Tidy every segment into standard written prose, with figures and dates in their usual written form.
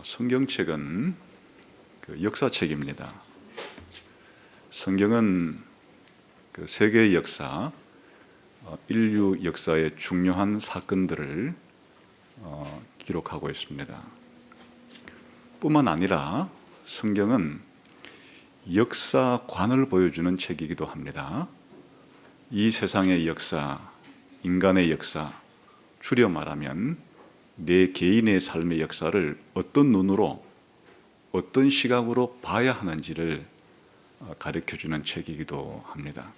성경책은 역사책입니다. 성경은 세계의 역사, 인류 역사의 중요한 사건들을 기록하고 있습니다. 뿐만 아니라 성경은 역사관을 보여주는 책이기도 합니다. 이 세상의 역사, 인간의 역사, 줄여 말하면 내 개인의 삶의 역사를 어떤 눈으로, 어떤 시각으로 봐야 하는지를 가르쳐주는 책이기도 합니다.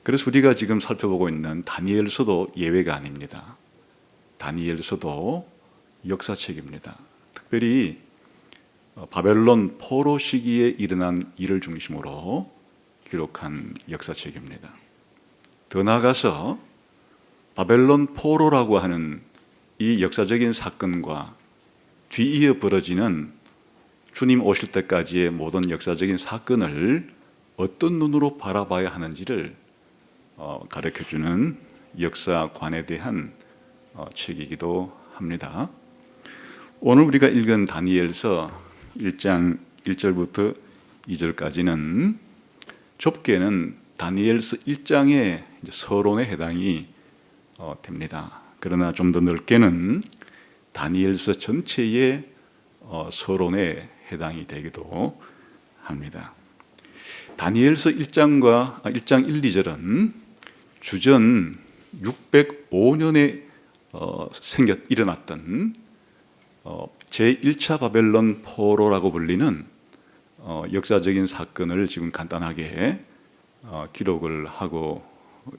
그래서 우리가 지금 살펴보고 있는 다니엘서도 예외가 아닙니다. 다니엘서도 역사책입니다. 특별히 바벨론 포로 시기에 일어난 일을 중심으로 기록한 역사책입니다. 더 나아가서 바벨론 포로라고 하는 이 역사적인 사건과 뒤이어 벌어지는 주님 오실 때까지의 모든 역사적인 사건을 어떤 눈으로 바라봐야 하는지를 가르쳐주는 역사관에 대한 책이기도 합니다. 오늘 우리가 읽은 다니엘서 1장 1절부터 2절까지는 좁게는 다니엘서 1장의 서론에 해당이 됩니다. 그러나 좀 더 넓게는 다니엘서 전체의 서론에 해당이 되기도 합니다. 다니엘서 1장 1, 2절은 주전 605년에 일어났던 제1차 바벨론 포로라고 불리는 역사적인 사건을 지금 간단하게 기록을 하고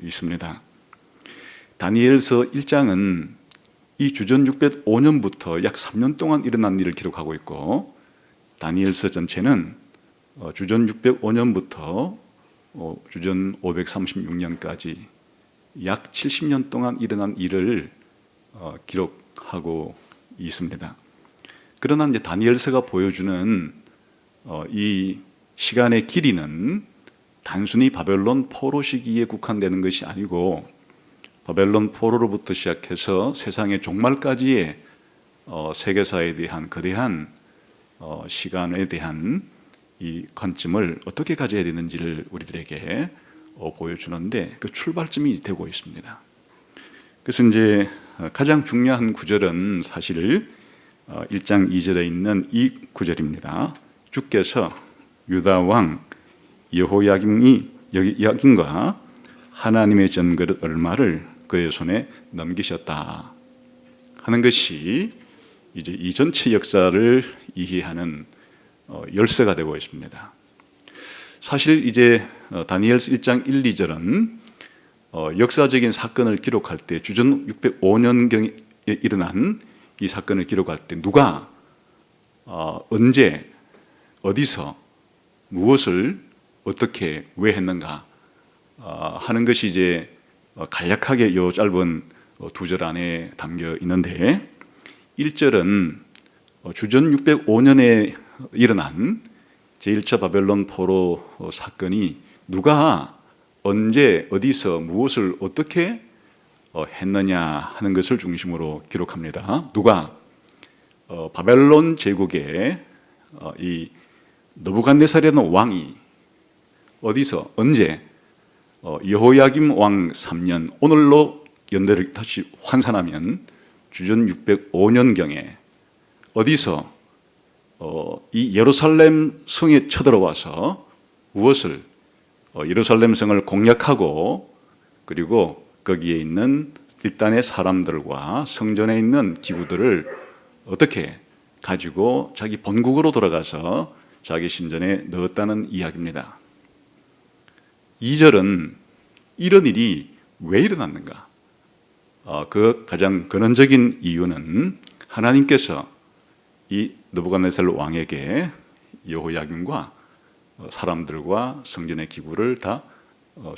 있습니다. 다니엘서 1장은 이 주전 605년부터 약 3년 동안 일어난 일을 기록하고 있고, 다니엘서 전체는 주전 605년부터 주전 536년까지 약 70년 동안 일어난 일을 기록하고 있습니다. 그러나 이제 다니엘서가 보여주는 이 시간의 길이는 단순히 바벨론 포로 시기에 국한되는 것이 아니고, 바벨론 포로로부터 시작해서 세상의 종말까지의 세계사에 대한 거대한 시간에 대한 이 관점을 어떻게 가져야 되는지를 우리들에게 보여주는데 그 출발점이 되고 있습니다. 그래서 이제 가장 중요한 구절은 사실 1장 2절에 있는 이 구절입니다. 주께서 유다 왕 여호야김과 하나님의 전그릇 얼마를 그의 손에 넘기셨다 하는 것이 이제 이 전체 역사를 이해하는 열쇠가 되고 있습니다. 사실 이제 다니엘서 1장 1, 2절은 역사적인 사건을 기록할 때 주전 605년경에 일어난 이 사건을 기록할 때 누가 언제 어디서 무엇을 어떻게 왜 했는가 하는 것이 이제 간략하게 요 짧은 두 절 안에 담겨 있는데, 1절은 주전 605년에 일어난 제1차 바벨론 포로 사건이 누가 언제 어디서 무엇을 어떻게 했느냐 하는 것을 중심으로 기록합니다. 누가 바벨론 제국의 이 느부갓네살이라는 왕이 어디서 언제 여호야김 왕 3년, 오늘로 연대를 다시 환산하면 주전 605년경에 어디서 이 예루살렘 성에 쳐들어와서 무엇을 예루살렘 성을 공략하고, 그리고 거기에 있는 일단의 사람들과 성전에 있는 기구들을 어떻게 가지고 자기 본국으로 돌아가서 자기 신전에 넣었다는 이야기입니다. 2절은 이런 일이 왜 일어났는가? 그 가장 근원적인 이유는 하나님께서 이 느부갓네살 왕에게 여호야김과 사람들과 성전의 기구를 다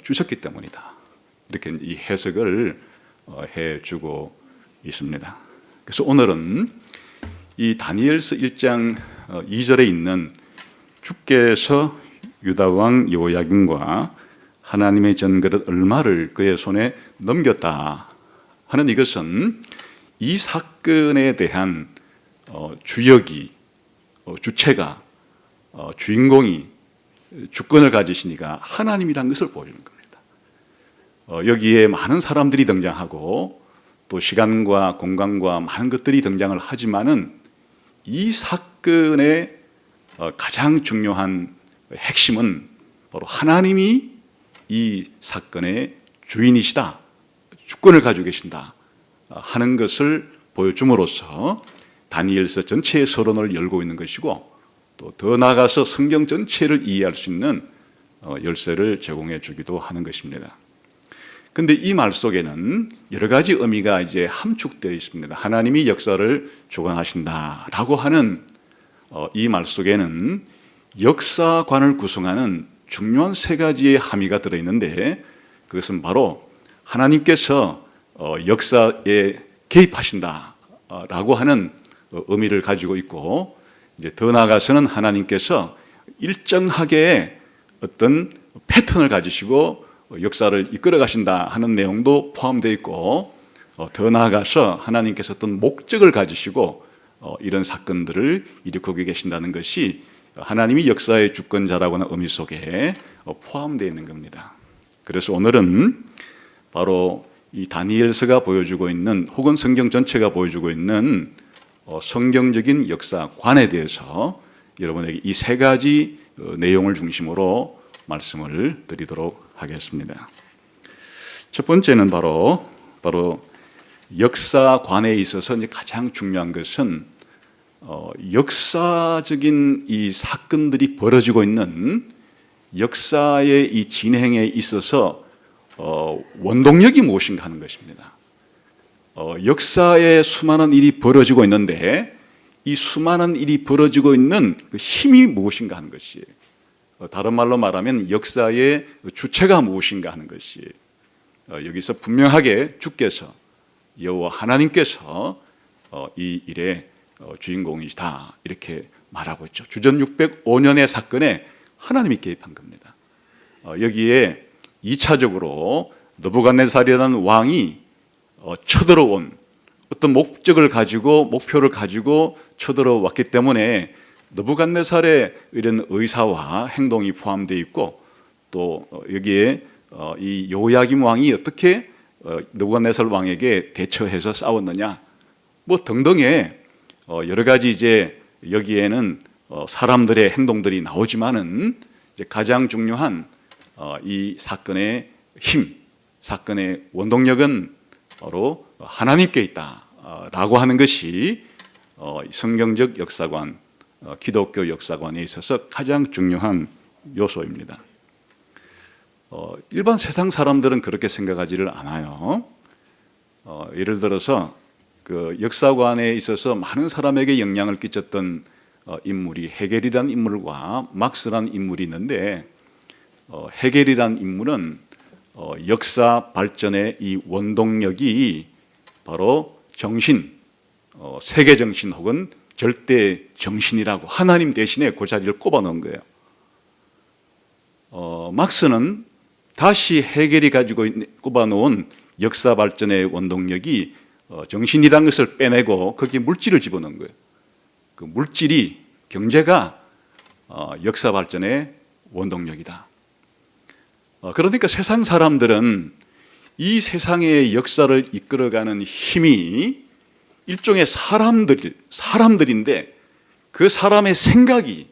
주셨기 때문이다. 이렇게 이 해석을 해주고 있습니다. 그래서 오늘은 이 다니엘서 1장 2절에 있는 주께서 유다 왕 여호야김과 하나님의 전그릇 얼마를 그의 손에 넘겼다 하는 이것은 이 사건에 대한 주역이 주체가 주인공이 주권을 가지시니까 하나님이란 것을 보여주는 겁니다. 여기에 많은 사람들이 등장하고 또 시간과 공간과 많은 것들이 등장을 하지만은 이 사건의 가장 중요한 핵심은 바로 하나님이 이 사건의 주인이시다, 주권을 가지고 계신다 하는 것을 보여줌으로써 다니엘서 전체의 서론을 열고 있는 것이고, 또 더 나아가서 성경 전체를 이해할 수 있는 열쇠를 제공해 주기도 하는 것입니다. 근데 이 말 속에는 여러 가지 의미가 이제 함축되어 있습니다. 하나님이 역사를 주관하신다라고 하는 이 말 속에는 역사관을 구성하는 중요한 세 가지의 함의가 들어있는데, 그것은 바로 하나님께서 역사에 개입하신다라고 하는 의미를 가지고 있고, 이제 더 나아가서는 하나님께서 일정하게 어떤 패턴을 가지시고 역사를 이끌어 가신다 하는 내용도 포함되어 있고, 더 나아가서 하나님께서 어떤 목적을 가지시고 이런 사건들을 일으키고 계신다는 것이 하나님이 역사의 주권자라고 하는 의미 속에 포함되어 있는 겁니다. 그래서 오늘은 바로 이 다니엘서가 보여주고 있는, 혹은 성경 전체가 보여주고 있는 성경적인 역사관에 대해서 여러분에게 이 세 가지 내용을 중심으로 말씀을 드리도록 하겠습니다. 첫 번째는 바로 역사관에 있어서 이제 가장 중요한 것은 역사적인 이 사건들이 벌어지고 있는 역사의 이 진행에 있어서 원동력이 무엇인가 하는 것입니다. 역사에 수많은 일이 벌어지고 있는데 이 수많은 일이 벌어지고 있는 그 힘이 무엇인가 하는 것이, 다른 말로 말하면 역사의 주체가 무엇인가 하는 것이, 여기서 분명하게 주께서, 여호와 하나님께서 이 일의 주인공이시다 이렇게 말하고 있죠. 주전 605년의 사건에 하나님이 개입한 겁니다. 여기에 2차적으로 느부갓네살이라는 왕이 쳐들어온 어떤 목적을 가지고, 목표를 가지고 쳐들어왔기 때문에 느부갓네살의 이런 의사와 행동이 포함되어 있고, 또 여기에 이 요야김 왕이 어떻게 느부갓네살 왕에게 대처해서 싸웠느냐, 뭐 등등의 여러 가지 이제 여기에는 사람들의 행동들이 나오지만은 이제 가장 중요한 이 사건의 힘, 사건의 원동력은 바로 하나님께 있다라고 하는 것이 성경적 역사관, 기독교 역사관에 있어서 가장 중요한 요소입니다. 일반 세상 사람들은 그렇게 생각하지를 않아요. 예를 들어서 그 역사관에 있어서 많은 사람에게 영향을 끼쳤던 인물이 헤겔이라는 인물과 막스라는 인물이 있는데, 헤겔이라는 인물은 역사 발전의 이 원동력이 바로 정신, 세계 정신 혹은 절대 정신이라고 하나님 대신에 그 자리를 꼽아놓은 거예요. 막스는 다시 헤겔이 가지고 꼽아놓은 역사 발전의 원동력이 정신이라는 것을 빼내고 거기에 물질을 집어넣은 거예요. 그 물질이, 경제가 역사 발전의 원동력이다. 그러니까 세상 사람들은 이 세상의 역사를 이끌어가는 힘이 일종의 사람들인데, 그 사람의 생각이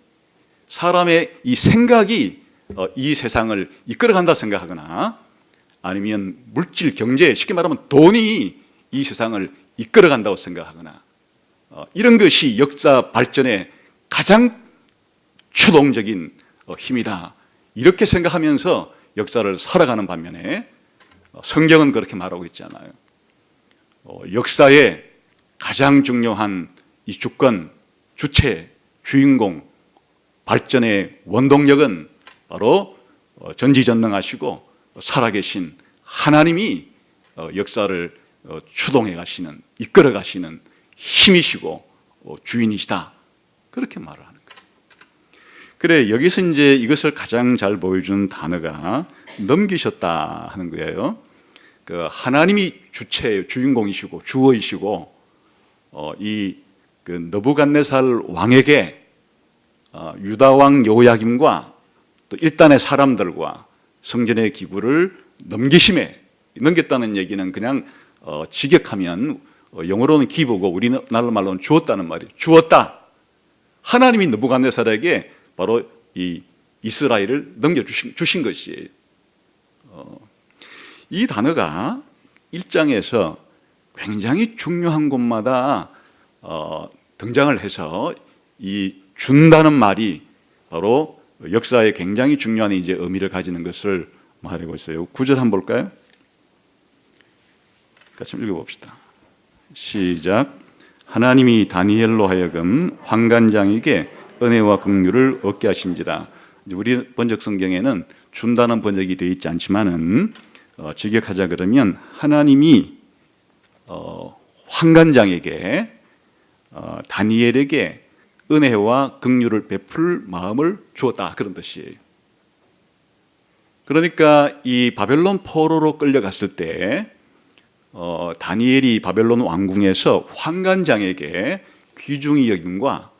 이 세상을 이끌어간다 생각하거나, 아니면 물질, 경제, 쉽게 말하면 돈이 이 세상을 이끌어간다고 생각하거나, 이런 것이 역사 발전의 가장 추동적인 힘이다 이렇게 생각하면서 역사를 살아가는 반면에 성경은 그렇게 말하고 있지 않아요. 역사의 가장 중요한 이 주권, 주체, 주인공, 발전의 원동력은 바로 전지전능하시고 살아계신 하나님이 역사를 추동해 가시는, 이끌어 가시는 힘이시고 주인이시다, 그렇게 말을 하는 거예요. 그래, 여기서 이제 이것을 가장 잘 보여주는 단어가 넘기셨다 하는 거예요. 그 하나님이 주체예요. 주인공이시고 주어이시고 이 그 느부갓네살 왕에게 유다 왕 여호야김과 또 일단의 사람들과 성전의 기구를 넘겼다는 얘기는 그냥 직역하면 영어로는 기브고 우리나라 말로는 주었다는 말이에요. 주었다. 하나님이 느부갓네살에게 바로 이 이스라엘을 넘겨주신 것이에요. 이 단어가 1장에서 굉장히 중요한 곳마다 등장을 해서 이 준다는 말이 바로 역사에 굉장히 중요한 이제 의미를 가지는 것을 말하고 있어요. 9절 한번 볼까요? 같이 읽어봅시다. 시작. 하나님이 다니엘로 하여금 환관장에게 은혜와 긍휼을 얻게 하신지라. 우리 번역 성경에는 준다는 번역이 되어 있지 않지만은 직역하자 그러면 하나님이 환관장에게 다니엘에게 은혜와 긍휼을 베풀 마음을 주었다, 그런 뜻이에요. 그러니까 이 바벨론 포로로 끌려갔을 때 다니엘이 바벨론 왕궁에서 환관장에게 귀중히 여김과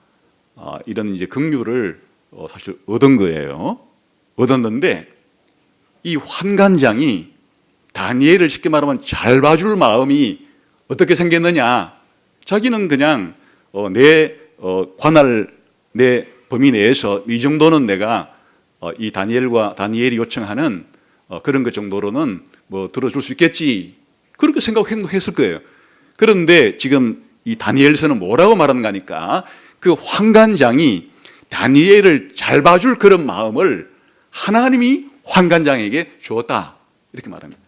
이런 이제 긍휼을 사실 얻은 거예요. 얻었는데 이 환관장이 다니엘을 쉽게 말하면 잘 봐줄 마음이 어떻게 생겼느냐? 자기는 그냥 내 관할 내 범위 내에서 이 정도는 내가 이 다니엘이 요청하는 그런 것 정도로는 뭐 들어줄 수 있겠지, 그렇게 생각했을 거예요. 그런데 지금 이 다니엘서는 뭐라고 말하는가 하니까 그 환관장이 다니엘을 잘 봐줄 그런 마음을 하나님이 환관장에게 주었다, 이렇게 말합니다.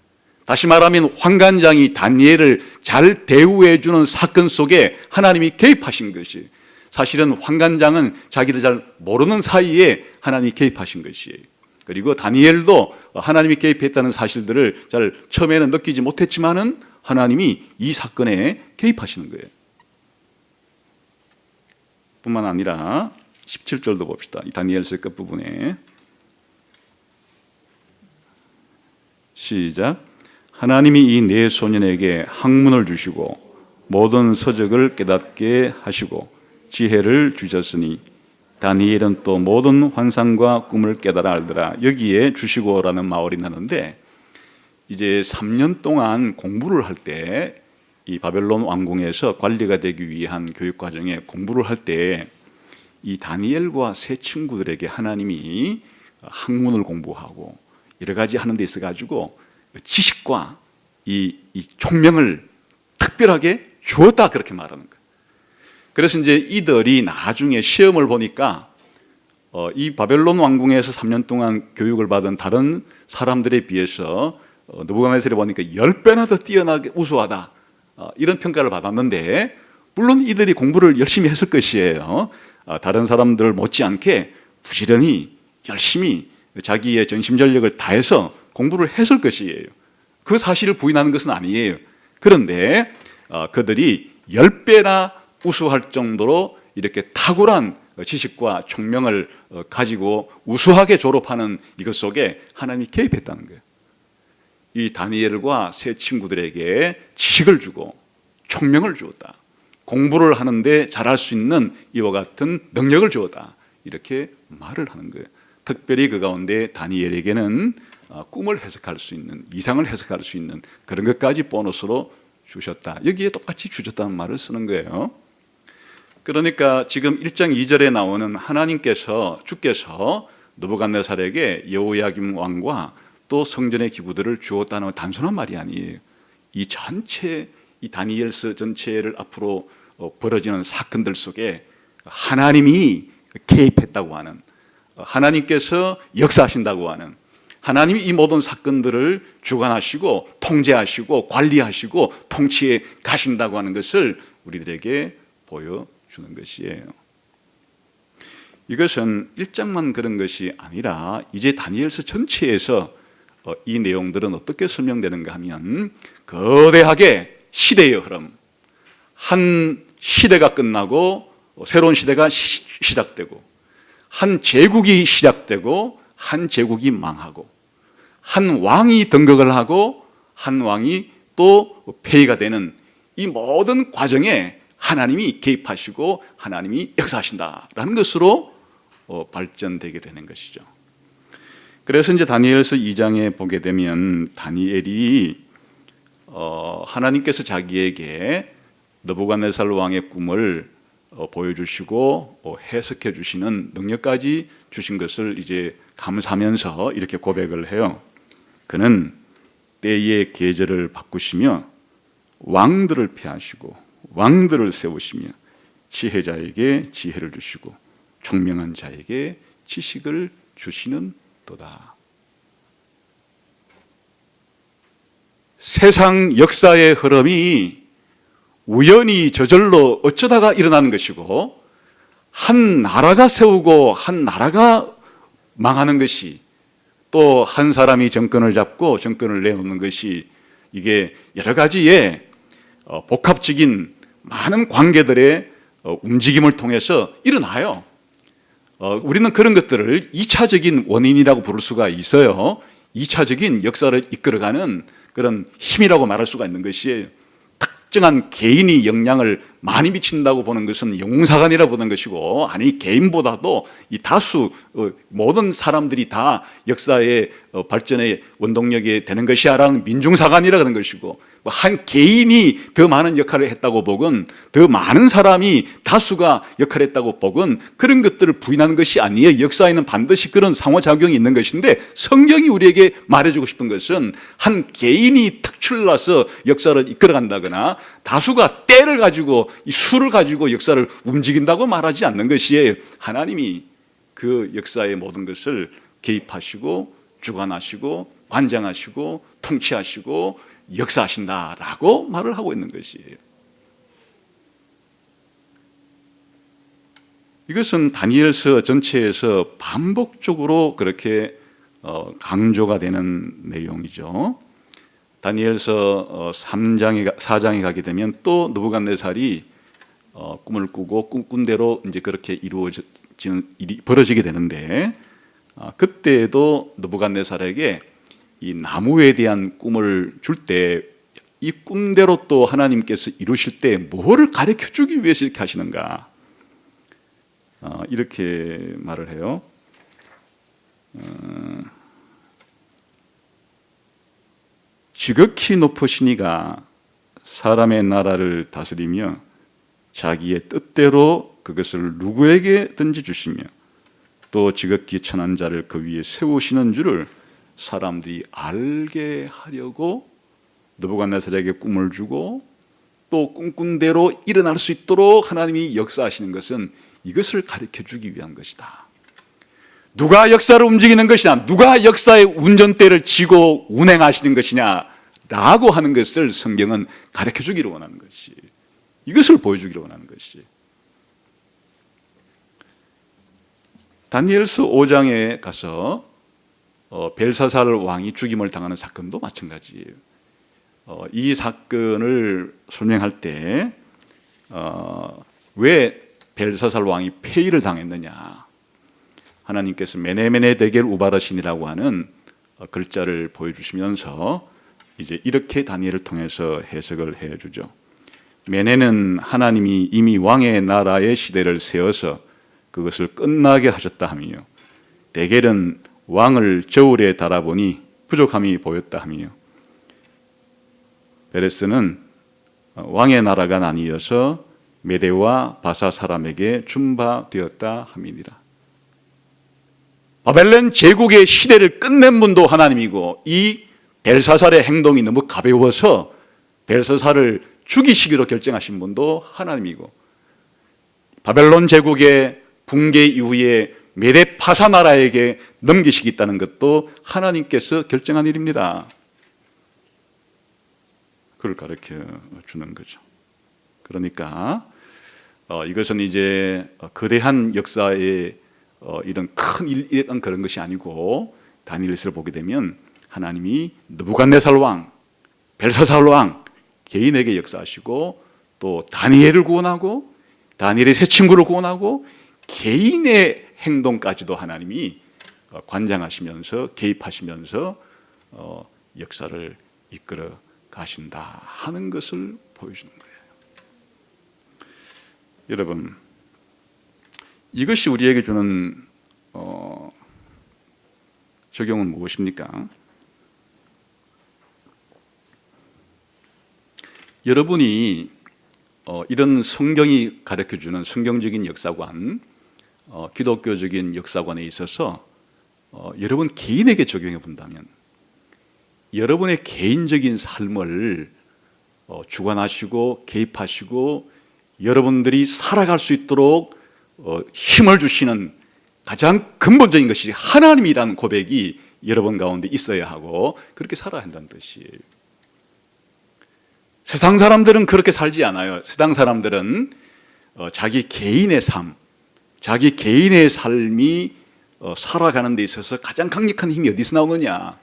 다시 말하면 환관장이 다니엘을 잘 대우해 주는 사건 속에 하나님이 개입하신 것이, 사실은 환관장은 자기도 잘 모르는 사이에 하나님이 개입하신 것이에요. 그리고 다니엘도 하나님이 개입했다는 사실들을 잘 처음에는 느끼지 못했지만은 하나님이 이 사건에 개입하시는 거예요. 뿐만 아니라 17절도 봅시다. 이 다니엘서 끝부분에 시작. 하나님이 이 네 소년에게 학문을 주시고 모든 서적을 깨닫게 하시고 지혜를 주셨으니 다니엘은 또 모든 환상과 꿈을 깨달아 알더라. 여기에 주시고라는 말이 나는데, 이제 3년 동안 공부를 할 때 이 바벨론 왕궁에서 관리가 되기 위한 교육 과정에 공부를 할 때 이 다니엘과 세 친구들에게 하나님이 학문을 공부하고 여러 가지 하는 데 있어 가지고 지식과 이 총명을 특별하게 주었다, 그렇게 말하는 거예요. 그래서 이제 이들이 나중에 시험을 보니까 이 바벨론 왕궁에서 3년 동안 교육을 받은 다른 사람들에 비해서 느부갓네살이 보니까 10배나 더 뛰어나게 우수하다, 이런 평가를 받았는데, 물론 이들이 공부를 열심히 했을 것이에요. 다른 사람들 못지않게 부지런히 열심히 자기의 전심전력을 다해서 공부를 했을 것이에요. 그 사실을 부인하는 것은 아니에요. 그런데 그들이 10배나 우수할 정도로 이렇게 탁월한 지식과 총명을 가지고 우수하게 졸업하는 이것 속에 하나님이 개입했다는 거예요. 이 다니엘과 세 친구들에게 지식을 주고 총명을 주었다. 공부를 하는데 잘할 수 있는 이와 같은 능력을 주었다, 이렇게 말을 하는 거예요. 특별히 그 가운데 다니엘에게는 꿈을 해석할 수 있는, 이상을 해석할 수 있는 그런 것까지 보너스로 주셨다. 여기에 똑같이 주셨다는 말을 쓰는 거예요. 그러니까 지금 1장 2절에 나오는 하나님께서, 주께서 느부갓네살에게 여호야김 왕과 또 성전의 기구들을 주었다는 단순한 말이 아니에요. 이 전체, 이 다니엘서 전체를 앞으로 벌어지는 사건들 속에 하나님이 개입했다고 하는, 하나님께서 역사하신다고 하는, 하나님이 이 모든 사건들을 주관하시고 통제하시고 관리하시고 통치해 가신다고 하는 것을 우리들에게 보여주는 것이에요. 이것은 1장만 그런 것이 아니라 이제 다니엘서 전체에서 이 내용들은 어떻게 설명되는가 하면, 거대하게 시대의 흐름, 한 시대가 끝나고 새로운 시대가 시작되고, 한 제국이 시작되고 한 제국이 망하고, 한 왕이 등극을 하고 한 왕이 또 폐위가 되는 이 모든 과정에 하나님이 개입하시고 하나님이 역사하신다라는 것으로 발전되게 되는 것이죠. 그래서 이제 다니엘서 2장에 보게 되면 다니엘이 하나님께서 자기에게 느부갓네살 왕의 꿈을 보여주시고 해석해 주시는 능력까지 주신 것을 이제 감사하면서 이렇게 고백을 해요. 그는 때의 계절을 바꾸시며 왕들을 폐하시고 왕들을 세우시며 지혜자에게 지혜를 주시고 총명한 자에게 지식을 주시는 도다. 세상 역사의 흐름이 우연히 저절로 어쩌다가 일어나는 것이고 한 나라가 세우고 한 나라가 망하는 것이 또 한 사람이 정권을 잡고 정권을 내놓는 것이 이게 여러 가지의 복합적인 많은 관계들의 움직임을 통해서 일어나요. 우리는 그런 것들을 2차적인 원인이라고 부를 수가 있어요. 2차적인 역사를 이끌어가는 그런 힘이라고 말할 수가 있는 것이 특정한 개인이 영향을 많이 미친다고 보는 것은 영웅사관이라고 보는 것이고, 아니 개인보다도 이 다수 모든 사람들이 다 역사의 발전의 원동력이 되는 것이야라는 민중사관이라고 하는 것이고, 한 개인이 더 많은 역할을 했다고 보건 더 많은 사람이 다수가 역할을 했다고 보건 그런 것들을 부인하는 것이 아니에요. 역사에는 반드시 그런 상호작용이 있는 것인데, 성경이 우리에게 말해주고 싶은 것은 한 개인이 특출나서 역사를 이끌어간다거나 다수가 때를 가지고 이 수를 가지고 역사를 움직인다고 말하지 않는 것이에요. 하나님이 그 역사의 모든 것을 개입하시고 주관하시고 관장하시고 통치하시고 역사하신다라고 말을 하고 있는 것이에요. 이것은 다니엘서 전체에서 반복적으로 그렇게 강조가 되는 내용이죠. 다니엘서 4장에 가게 되면 또 느부갓네살이 꿈을 꾸고 꿈꾼 대로 이제 그렇게 이루어지는 일이 벌어지게 되는데, 그때에도 느부갓네살에게 이 나무에 대한 꿈을 줄 때 이 꿈대로 또 하나님께서 이루실 때 뭐를 가르쳐 주기 위해서 이렇게 하시는가, 이렇게 말을 해요. 지극히 높으신 이가 사람의 나라를 다스리며 자기의 뜻대로 그것을 누구에게든지 주시며 또 지극히 천한 자를 그 위에 세우시는 줄을 사람들이 알게 하려고 느부갓네살에게 꿈을 주고 또 꿈꾼 대로 일어날 수 있도록 하나님이 역사하시는 것은 이것을 가르쳐 주기 위한 것이다. 누가 역사를 움직이는 것이냐, 누가 역사의 운전대를 쥐고 운행하시는 것이냐라고 하는 것을 성경은 가르쳐 주기를 원하는 것이, 이것을 보여주기를 원하는 것이. 다니엘서 5장에 가서 벨사살 왕이 죽임을 당하는 사건도 마찬가지예요. 이 사건을 설명할 때 왜 벨사살 왕이 폐위를 당했느냐, 하나님께서 메네메네 데겔 우바르신이라고 하는 글자를 보여주시면서 이제 이렇게 다니엘을 통해서 해석을 해주죠. 메네는 하나님이 이미 왕의 나라의 시대를 세워서 그것을 끝나게 하셨다 하며, 데겔은 왕을 저울에 달아보니 부족함이 보였다 하며, 베레스는 왕의 나라가 나뉘어서 메대와 바사 사람에게 준바되었다 함이니라. 바벨론 제국의 시대를 끝낸 분도 하나님이고, 이 벨사살의 행동이 너무 가벼워서 벨사살을 죽이시기로 결정하신 분도 하나님이고, 바벨론 제국의 붕괴 이후에 메대 파사 나라에게 넘기시겠다는 것도 하나님께서 결정한 일입니다. 그걸 가르쳐 주는 거죠. 그러니까 이것은 이제 거대한 역사의 이런 큰 일이란 그런 것이 아니고, 다니엘서를 보게 되면 하나님이 느부갓네살 왕, 벨사살 왕 개인에게 역사하시고, 또 다니엘을 구원하고 다니엘의 세 친구를 구원하고 개인의 행동까지도 하나님이 관장하시면서 개입하시면서 역사를 이끌어 가신다 하는 것을 보여주는 거예요. 여러분, 이것이 우리에게 주는 적용은 무엇입니까? 여러분이 이런 성경이 가르쳐주는 성경적인 역사관, 기독교적인 역사관에 있어서 여러분 개인에게 적용해 본다면 여러분의 개인적인 삶을 주관하시고 개입하시고 여러분들이 살아갈 수 있도록 힘을 주시는 가장 근본적인 것이 하나님이라는 고백이 여러분 가운데 있어야 하고 그렇게 살아야 한다는 뜻이에요. 세상 사람들은 그렇게 살지 않아요. 세상 사람들은 자기 개인의 삶, 자기 개인의 삶이 살아가는 데 있어서 가장 강력한 힘이 어디서 나오느냐?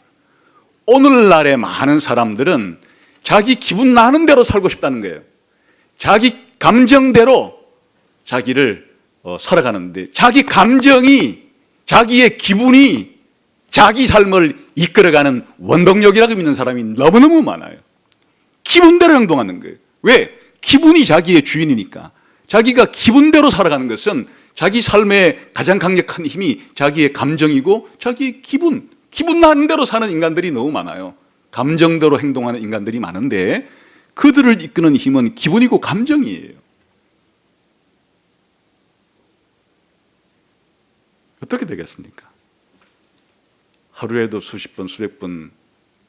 오늘날의 많은 사람들은 자기 기분 나는 대로 살고 싶다는 거예요. 자기 감정대로 자기를 살아가는데 자기 감정이, 자기의 기분이 자기 삶을 이끌어가는 원동력이라고 믿는 사람이 너무너무 많아요. 기분대로 행동하는 거예요. 왜? 기분이 자기의 주인이니까. 자기가 기분대로 살아가는 것은 자기 삶의 가장 강력한 힘이 자기의 감정이고 자기의 기분 나는 대로 사는 인간들이 너무 많아요. 감정대로 행동하는 인간들이 많은데 그들을 이끄는 힘은 기분이고 감정이에요. 어떻게 되겠습니까? 하루에도 수십 번, 수백 번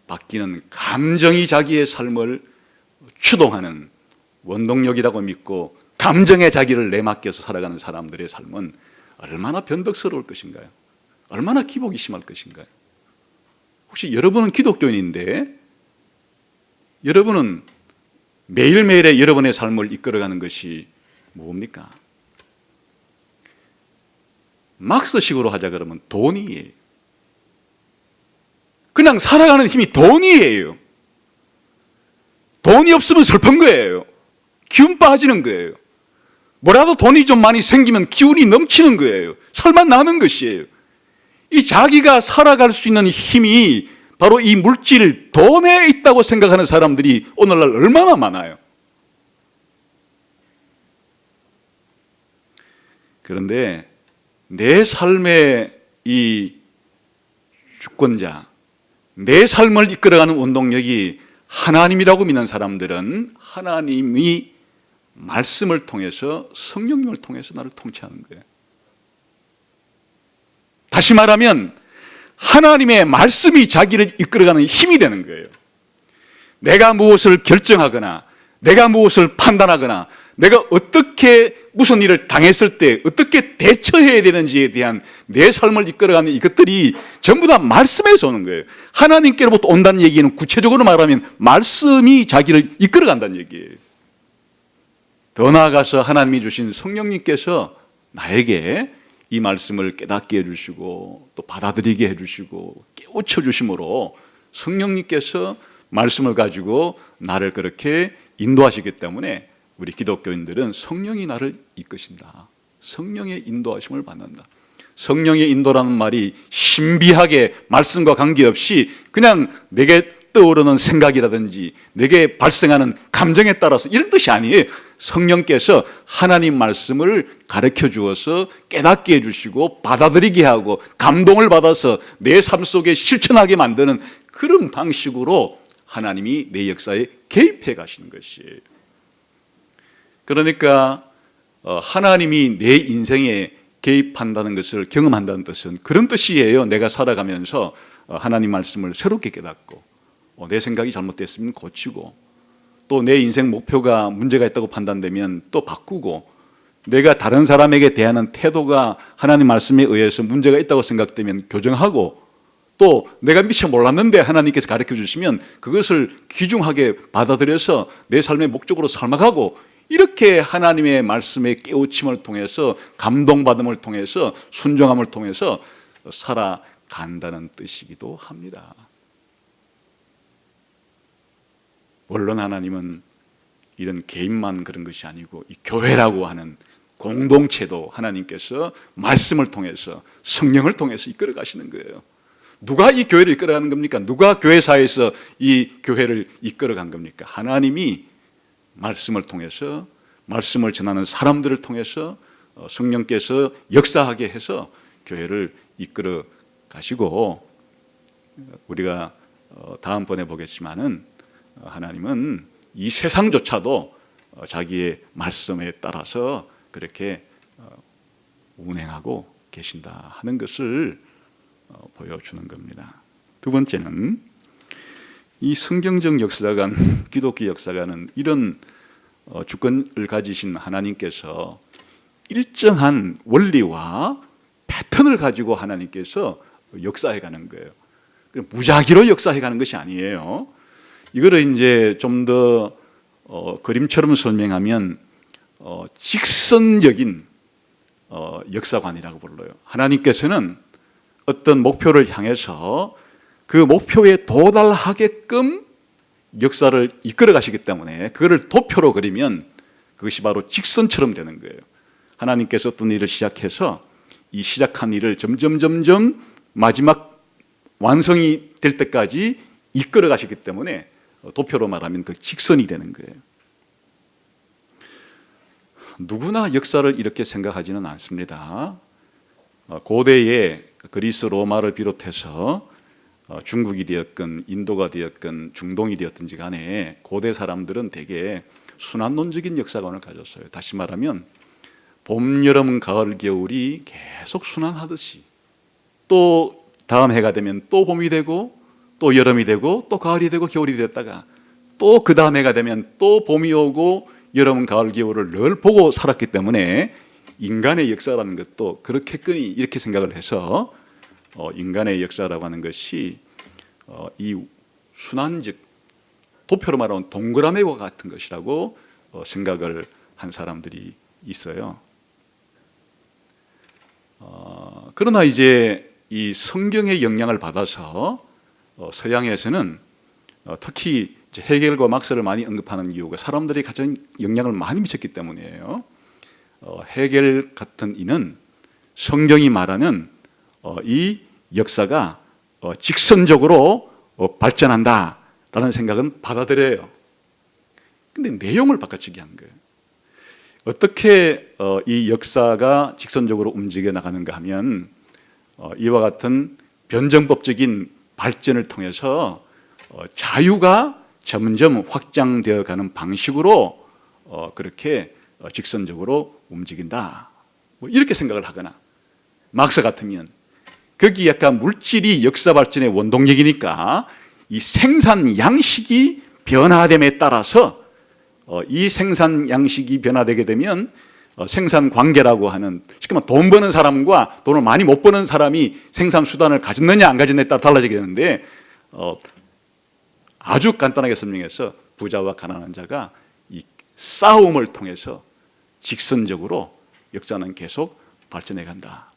바뀌는 감정이 자기의 삶을 추동하는 원동력이라고 믿고 감정에 자기를 내맡겨서 살아가는 사람들의 삶은 얼마나 변덕스러울 것인가요? 얼마나 기복이 심할 것인가요? 혹시 여러분은 기독교인인데 여러분은 매일매일의 여러분의 삶을 이끌어가는 것이 뭡니까? 막스식으로 하자 그러면 돈이에요. 그냥 살아가는 힘이 돈이에요. 돈이 없으면 슬픈 거예요. 기운 빠지는 거예요. 뭐라도 돈이 좀 많이 생기면 기운이 넘치는 거예요. 살만 나는 것이에요. 이 자기가 살아갈 수 있는 힘이 바로 이 물질, 돈에 있다고 생각하는 사람들이 오늘날 얼마나 많아요. 그런데 내 삶의 이 주권자, 내 삶을 이끌어가는 원동력이 하나님이라고 믿는 사람들은 하나님이 말씀을 통해서, 성령님을 통해서 나를 통치하는 거예요. 다시 말하면 하나님의 말씀이 자기를 이끌어가는 힘이 되는 거예요. 내가 무엇을 결정하거나 내가 무엇을 판단하거나 내가 어떻게 무슨 일을 당했을 때 어떻게 대처해야 되는지에 대한 내 삶을 이끌어가는 이것들이 전부 다 말씀에서 오는 거예요. 하나님께로부터 온다는 얘기는 구체적으로 말하면 말씀이 자기를 이끌어간다는 얘기예요. 더 나아가서 하나님이 주신 성령님께서 나에게 이 말씀을 깨닫게 해주시고 또 받아들이게 해주시고 깨우쳐 주심으로 성령님께서 말씀을 가지고 나를 그렇게 인도하시기 때문에 우리 기독교인들은 성령이 나를 이끄신다. 성령의 인도하심을 받는다. 성령의 인도라는 말이 신비하게 말씀과 관계없이 그냥 내게 떠오르는 생각이라든지 내게 발생하는 감정에 따라서 이런 뜻이 아니에요. 성령께서 하나님 말씀을 가르쳐 주어서 깨닫게 해주시고 받아들이게 하고 감동을 받아서 내 삶 속에 실천하게 만드는 그런 방식으로 하나님이 내 역사에 개입해 가시는 것이에요. 그러니까 하나님이 내 인생에 개입한다는 것을 경험한다는 뜻은 그런 뜻이에요. 내가 살아가면서 하나님 말씀을 새롭게 깨닫고 내 생각이 잘못됐으면 고치고 또 내 인생 목표가 문제가 있다고 판단되면 또 바꾸고 내가 다른 사람에게 대하는 태도가 하나님 말씀에 의해서 문제가 있다고 생각되면 교정하고 또 내가 미처 몰랐는데 하나님께서 가르쳐 주시면 그것을 귀중하게 받아들여서 내 삶의 목적으로 삶아가고 이렇게 하나님의 말씀의 깨우침을 통해서 감동받음을 통해서 순종함을 통해서 살아간다는 뜻이기도 합니다. 물론 하나님은 이런 개인만 그런 것이 아니고 이 교회라고 하는 공동체도 하나님께서 말씀을 통해서 성령을 통해서 이끌어 가시는 거예요. 누가 이 교회를 이끌어가는 겁니까? 누가 교회사에서 이 교회를 이끌어간 겁니까? 하나님이 말씀을 통해서 말씀을 전하는 사람들을 통해서 성령께서 역사하게 해서 교회를 이끌어 가시고, 우리가 다음번에 보겠지만은 하나님은 이 세상조차도 자기의 말씀에 따라서 그렇게 운행하고 계신다 하는 것을 보여주는 겁니다. 두 번째는 이 성경적 역사관, 기독교 역사관은 이런 주권을 가지신 하나님께서 일정한 원리와 패턴을 가지고 하나님께서 역사해가는 거예요. 무작위로 역사해가는 것이 아니에요. 이거를 이제 좀 더 그림처럼 설명하면 직선적인 역사관이라고 불러요. 하나님께서는 어떤 목표를 향해서 그 목표에 도달하게끔 역사를 이끌어 가시기 때문에 그거를 도표로 그리면 그것이 바로 직선처럼 되는 거예요. 하나님께서 어떤 일을 시작해서 이 시작한 일을 점점 마지막 완성이 될 때까지 이끌어 가시기 때문에 도표로 말하면 그 직선이 되는 거예요. 누구나 역사를 이렇게 생각하지는 않습니다. 고대의 그리스 로마를 비롯해서 중국이 되었건 인도가 되었건 중동이 되었든지 간에 고대 사람들은 대개 순환론적인 역사관을 가졌어요. 다시 말하면 봄, 여름, 가을, 겨울이 계속 순환하듯이 또 다음 해가 되면 또 봄이 되고 또 여름이 되고 또 가을이 되고 겨울이 됐다가 또 그 다음 해가 되면 또 봄이 오고 여름, 가을, 겨울을 늘 보고 살았기 때문에 인간의 역사라는 것도 그렇게끈히 이렇게 생각을 해서 인간의 역사라고 하는 것이 이 순환적, 도표로 말하면 동그라미와 같은 것이라고 생각을 한 사람들이 있어요. 그러나 이제 이 성경의 영향을 받아서 서양에서는 특히 헤겔과 막스를 많이 언급하는 이유가 사람들이 가장 영향을 많이 미쳤기 때문이에요. 헤겔 같은 이는 성경이 말하는 이 역사가 직선적으로 발전한다라는 생각은 받아들여요. 근데 내용을 바꿔치기 한 거예요. 어떻게 이 역사가 직선적으로 움직여 나가는가 하면 이와 같은 변정법적인 발전을 통해서 자유가 점점 확장되어 가는 방식으로 그렇게 직선적으로 움직인다. 뭐 이렇게 생각을 하거나, 막스 같으면 거기 약간 물질이 역사 발전의 원동력이니까 이 생산 양식이 변화됨에 따라서 이 생산 양식이 변화되게 되면 생산 관계라고 하는, 쉽게 말하면 돈 버는 사람과 돈을 많이 못 버는 사람이 생산 수단을 가졌느냐 안 가졌느냐에 따라 달라지게 되는데, 아주 간단하게 설명해서 부자와 가난한 자가 이 싸움을 통해서 직선적으로 역사는 계속 발전해 간다,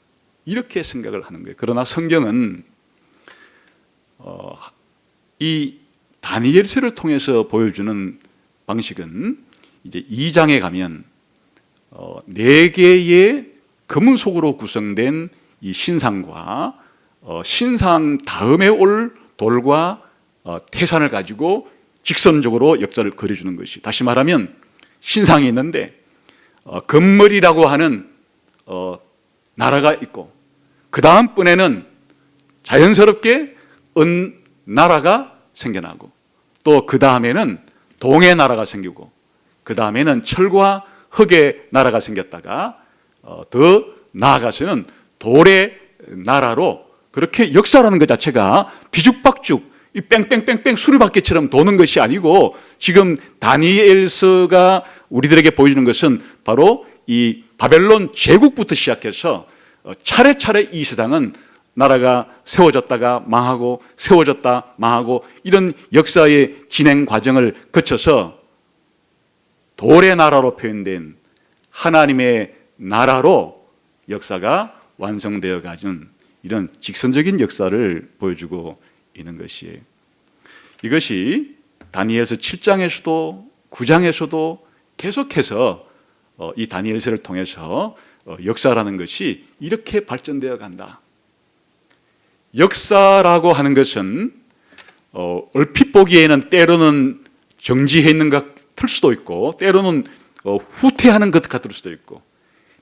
이렇게 생각을 하는 거예요. 그러나 성경은 이 다니엘서를 통해서 보여주는 방식은 이제 2장에 가면 4개의 금속으로 구성된 이 신상과 신상 다음에 올 돌과 태산을 가지고 직선적으로 역사를 그려주는 것이, 다시 말하면 신상이 있는데 금머리라고 하는 나라가 있고, 그 다음 분에는 자연스럽게 은 나라가 생겨나고, 또 그 다음에는 동의 나라가 생기고, 그 다음에는 철과 흙의 나라가 생겼다가 더 나아가서는 돌의 나라로, 그렇게 역사라는 것 자체가 뒤죽박죽 이 뺑뺑뺑뺑 수리바퀴처럼 도는 것이 아니고, 지금 다니엘서가 우리들에게 보여주는 것은 바로 이 바벨론 제국부터 시작해서 차례차례 이 세상은 나라가 세워졌다가 망하고 세워졌다 망하고, 이런 역사의 진행 과정을 거쳐서 돌의 나라로 표현된 하나님의 나라로 역사가 완성되어 가는 이런 직선적인 역사를 보여주고 있는 것이에요. 이것이 다니엘서 7장에서도 9장에서도 계속해서 이 다니엘서를 통해서 역사라는 것이 이렇게 발전되어 간다. 역사라고 하는 것은 얼핏 보기에는 때로는 정지해 있는 것 같을 수도 있고, 때로는 후퇴하는 것 같을 수도 있고,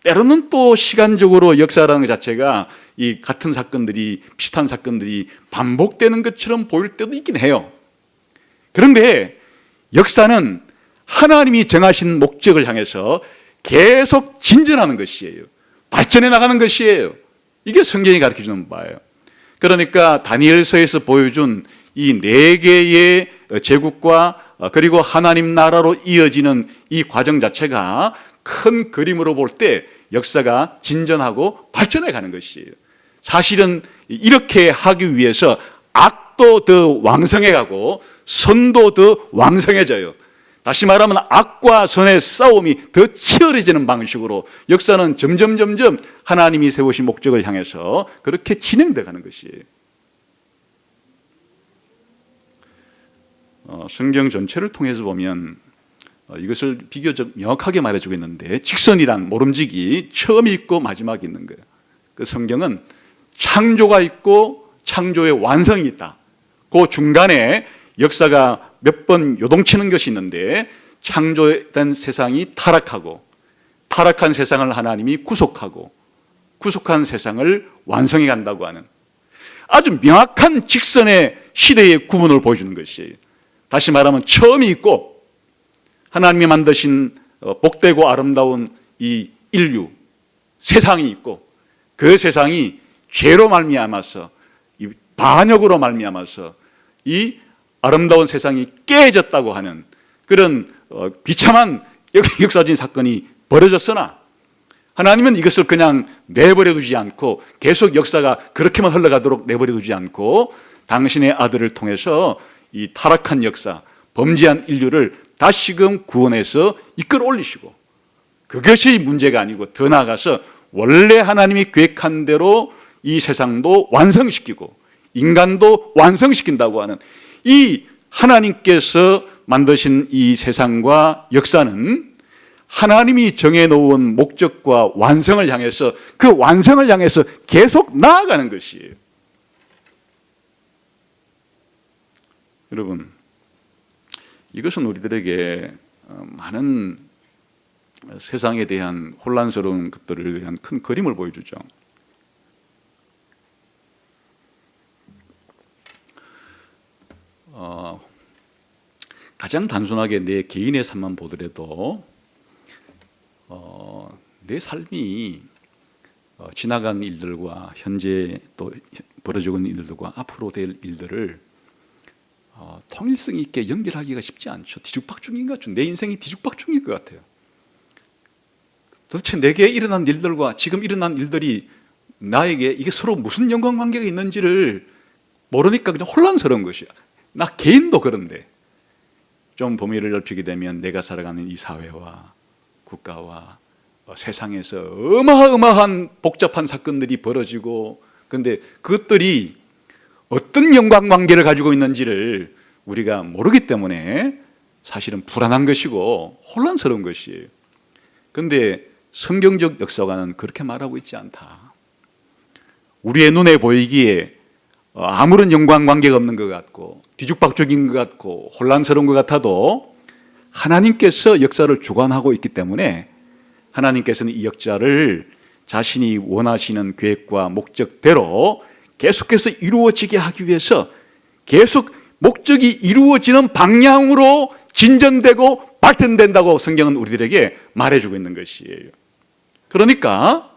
때로는 또 시간적으로 역사라는 것 자체가 이 같은 사건들이, 비슷한 사건들이 반복되는 것처럼 보일 때도 있긴 해요. 그런데 역사는 하나님이 정하신 목적을 향해서 계속 진전하는 것이에요. 발전해 나가는 것이에요. 이게 성경이 가르쳐주는 바예요. 그러니까 다니엘서에서 보여준 이 4개의 제국과 그리고 하나님 나라로 이어지는 이 과정 자체가 큰 그림으로 볼 때 역사가 진전하고 발전해 가는 것이에요. 사실은 이렇게 하기 위해서 악도 더 왕성해 가고 선도 더 왕성해져요. 다시 말하면 악과 선의 싸움이 더 치열해지는 방식으로 역사는 점점 하나님이 세우신 목적을 향해서 그렇게 진행돼 가는 것이에요. 성경 전체를 통해서 보면 이것을 비교적 명확하게 말해주고 있는데, 직선이란 모름지기 처음이 있고 마지막이 있는 거예요. 그 성경은 창조가 있고 창조의 완성이 있다. 그 중간에 역사가 몇 번 요동치는 것이 있는데, 창조된 세상이 타락하고 타락한 세상을 하나님이 구속하고 구속한 세상을 완성해 간다고 하는 아주 명확한 직선의 시대의 구분을 보여주는 것이에요. 다시 말하면 처음이 있고 하나님이 만드신 복되고 아름다운 이 인류, 세상이 있고, 그 세상이 죄로 말미암아서, 이 반역으로 말미암아서 이 아름다운 세상이 깨졌다고 하는 그런 비참한 역사적인 사건이 벌어졌으나, 하나님은 이것을 그냥 내버려 두지 않고 계속 역사가 그렇게만 흘러가도록 내버려 두지 않고 당신의 아들을 통해서 이 타락한 역사, 범죄한 인류를 다시금 구원해서 이끌어 올리시고, 그것이 문제가 아니고 더 나아가서 원래 하나님이 계획한 대로 이 세상도 완성시키고 인간도 완성시킨다고 하는 이 하나님께서 만드신 이 세상과 역사는 하나님이 정해놓은 목적과 완성을 향해서, 그 완성을 향해서 계속 나아가는 것이에요. 여러분, 이것은 우리들에게 많은 세상에 대한 혼란스러운 것들을 위한 큰 그림을 보여주죠. 가장 단순하게 내 개인의 삶만 보더라도 내 삶이 지나간 일들과 현재 또 벌어지고 있는 일들과 앞으로 될 일들을 통일성 있게 연결하기가 쉽지 않죠. 뒤죽박죽인 것 같죠. 내 인생이 뒤죽박죽인 것 같아요. 도대체 내게 일어난 일들과 지금 일어난 일들이 나에게 이게 서로 무슨 연관관계가 있는지를 모르니까 그냥 혼란스러운 것이야. 나 개인도 그런데 좀 범위를 넓히게 되면 내가 살아가는 이 사회와 국가와 세상에서 어마어마한 복잡한 사건들이 벌어지고, 그런데 그것들이 어떤 연관관계를 가지고 있는지를 우리가 모르기 때문에 사실은 불안한 것이고 혼란스러운 것이에요. 그런데 성경적 역사관은 그렇게 말하고 있지 않다. 우리의 눈에 보이기에 아무런 연관관계가 없는 것 같고 뒤죽박죽인 것 같고 혼란스러운 것 같아도 하나님께서 역사를 주관하고 있기 때문에 하나님께서는 이 역사를 자신이 원하시는 계획과 목적대로 계속해서 이루어지게 하기 위해서 계속 목적이 이루어지는 방향으로 진전되고 발전된다고 성경은 우리들에게 말해주고 있는 것이에요. 그러니까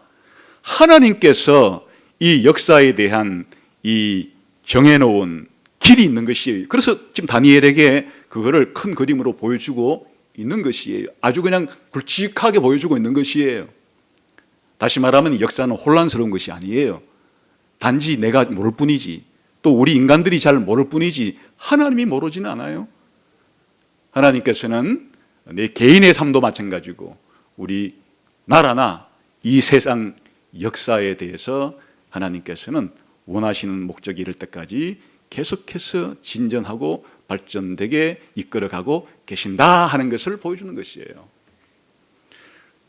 하나님께서 이 역사에 대한 이 정해놓은 길이 있는 것이에요. 그래서 지금 다니엘에게 그거를 큰 그림으로 보여주고 있는 것이에요. 아주 그냥 굵직하게 보여주고 있는 것이에요. 다시 말하면 역사는 혼란스러운 것이 아니에요. 단지 내가 모를 뿐이지, 또 우리 인간들이 잘 모를 뿐이지 하나님이 모르지는 않아요. 하나님께서는 내 개인의 삶도 마찬가지고 우리 나라나 이 세상 역사에 대해서 하나님께서는 원하시는 목적이 이를 때까지 계속해서 진전하고 발전되게 이끌어가고 계신다 하는 것을 보여주는 것이에요.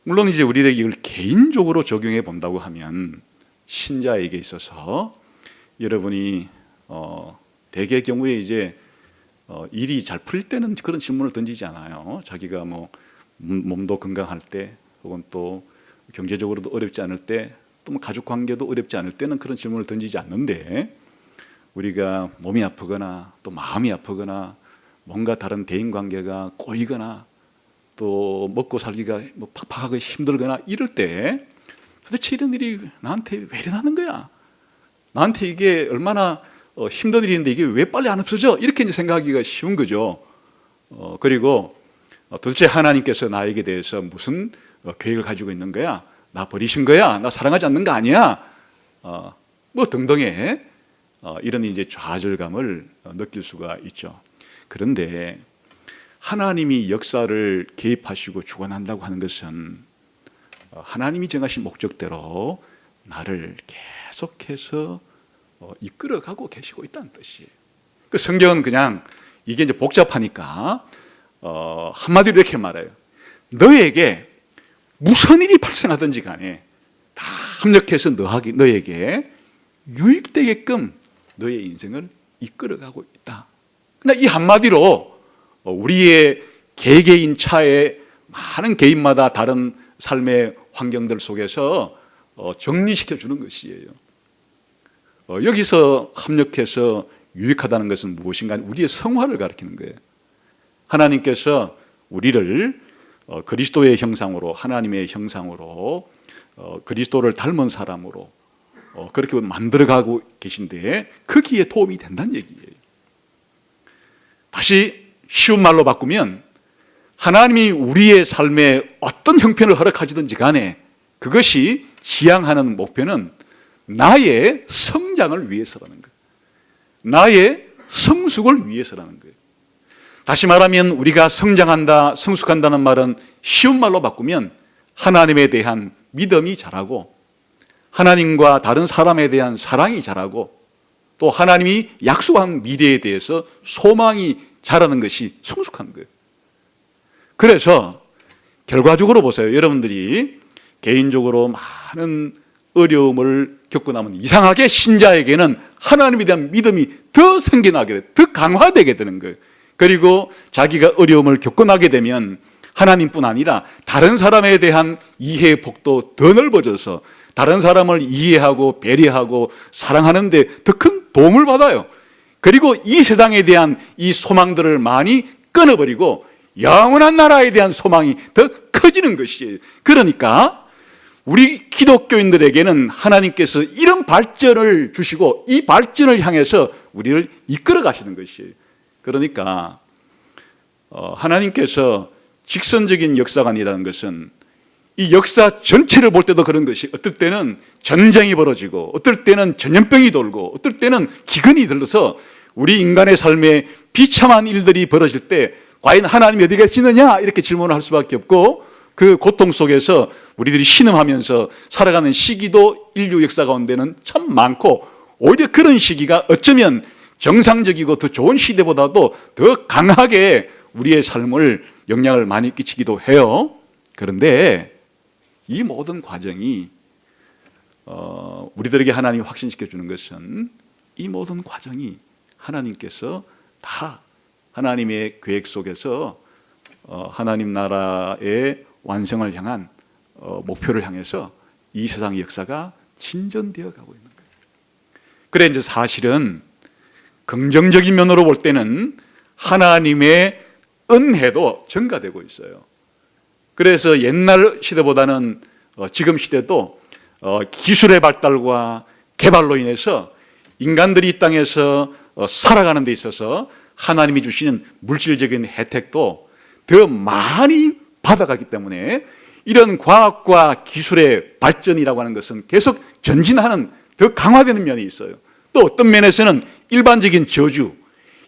물론 이제 우리에게 이걸 개인적으로 적용해 본다고 하면 신자에게 있어서 여러분이 대개 경우에 이제 일이 잘 풀릴 때는 그런 질문을 던지지 않아요. 자기가 뭐 몸도 건강할 때, 혹은 또 경제적으로도 어렵지 않을 때, 또 뭐 가족 관계도 어렵지 않을 때는 그런 질문을 던지지 않는데, 우리가 몸이 아프거나 또 마음이 아프거나 뭔가 다른 대인 관계가 꼬이거나 또 먹고 살기가 뭐 팍팍하게 힘들거나 이럴 때 도대체 이런 일이 나한테 왜 일어나는 거야? 나한테 이게 얼마나 힘든 일인데 이게 왜 빨리 안 없어져? 이렇게 이제 생각하기가 쉬운 거죠. 그리고 도대체 하나님께서 나에게 대해서 무슨 계획을 가지고 있는 거야? 나 버리신 거야? 나 사랑하지 않는 거 아니야? 뭐 등등의 이런 이제 좌절감을 느낄 수가 있죠. 그런데 하나님이 역사를 개입하시고 주관한다고 하는 것은 하나님이 정하신 목적대로 나를 계속해서 이끌어가고 계시고 있다는 뜻이에요. 그 성경은 그냥 이게 이제 복잡하니까 한마디로 이렇게 말해요. 너에게 무슨 일이 발생하든지 간에 다 합력해서 너에게 유익되게끔 너의 인생을 이끌어가고 있다. 그러니까 이 한마디로 우리의 개개인 차에 많은 개인마다 다른 삶의 환경들 속에서 정리시켜 주는 것이에요. 여기서 합력해서 유익하다는 것은 무엇인가? 우리의 성화를 가리키는 거예요. 하나님께서 우리를 그리스도의 형상으로, 하나님의 형상으로, 그리스도를 닮은 사람으로 그렇게 만들어가고 계신데 거기에 도움이 된다는 얘기예요. 다시 쉬운 말로 바꾸면 하나님이 우리의 삶에 어떤 형편을 허락하시든지 간에 그것이 지향하는 목표는 나의 성장을 위해서라는 거예요. 나의 성숙을 위해서라는 거예요. 다시 말하면 우리가 성장한다, 성숙한다는 말은 쉬운 말로 바꾸면 하나님에 대한 믿음이 자라고 하나님과 다른 사람에 대한 사랑이 자라고 또 하나님이 약속한 미래에 대해서 소망이 자라는 것이 성숙한 거예요. 그래서 결과적으로 보세요. 여러분들이 개인적으로 많은 어려움을 겪고 나면 이상하게 신자에게는 하나님에 대한 믿음이 더 생겨나게 돼요. 더 강화되게 되는 거예요. 그리고 자기가 어려움을 겪고 나게 되면 하나님뿐 아니라 다른 사람에 대한 이해의 폭도 더 넓어져서 다른 사람을 이해하고 배려하고 사랑하는 데 더 큰 도움을 받아요. 그리고 이 세상에 대한 이 소망들을 많이 끊어버리고 영원한 나라에 대한 소망이 더 커지는 것이에요. 그러니까 우리 기독교인들에게는 하나님께서 이런 발전을 주시고 이 발전을 향해서 우리를 이끌어 가시는 것이에요. 그러니까 하나님께서 직선적인 역사관이라는 것은 이 역사 전체를 볼 때도 그런 것이 어떨 때는 전쟁이 벌어지고 어떨 때는 전염병이 돌고 어떨 때는 기근이 들어서 우리 인간의 삶에 비참한 일들이 벌어질 때 과연 하나님이 어디 계시느냐 이렇게 질문을 할 수밖에 없고 그 고통 속에서 우리들이 신음하면서 살아가는 시기도 인류 역사 가운데는 참 많고 오히려 그런 시기가 어쩌면 정상적이고 더 좋은 시대보다도 더 강하게 우리의 삶을 영향을 많이 끼치기도 해요. 그런데 이 모든 과정이 우리들에게 하나님이 확신시켜 주는 것은 이 모든 과정이 하나님께서 다 하나님의 계획 속에서 하나님 나라의 완성을 향한 목표를 향해서 이 세상의 역사가 진전되어 가고 있는 거예요. 그래 이제 사실은 긍정적인 면으로 볼 때는 하나님의 은혜도 증가되고 있어요. 그래서 옛날 시대보다는 지금 시대도 기술의 발달과 개발로 인해서 인간들이 이 땅에서 살아가는 데 있어서 하나님이 주시는 물질적인 혜택도 더 많이 받아가기 때문에 이런 과학과 기술의 발전이라고 하는 것은 계속 전진하는 더 강화되는 면이 있어요. 또 어떤 면에서는 일반적인 저주,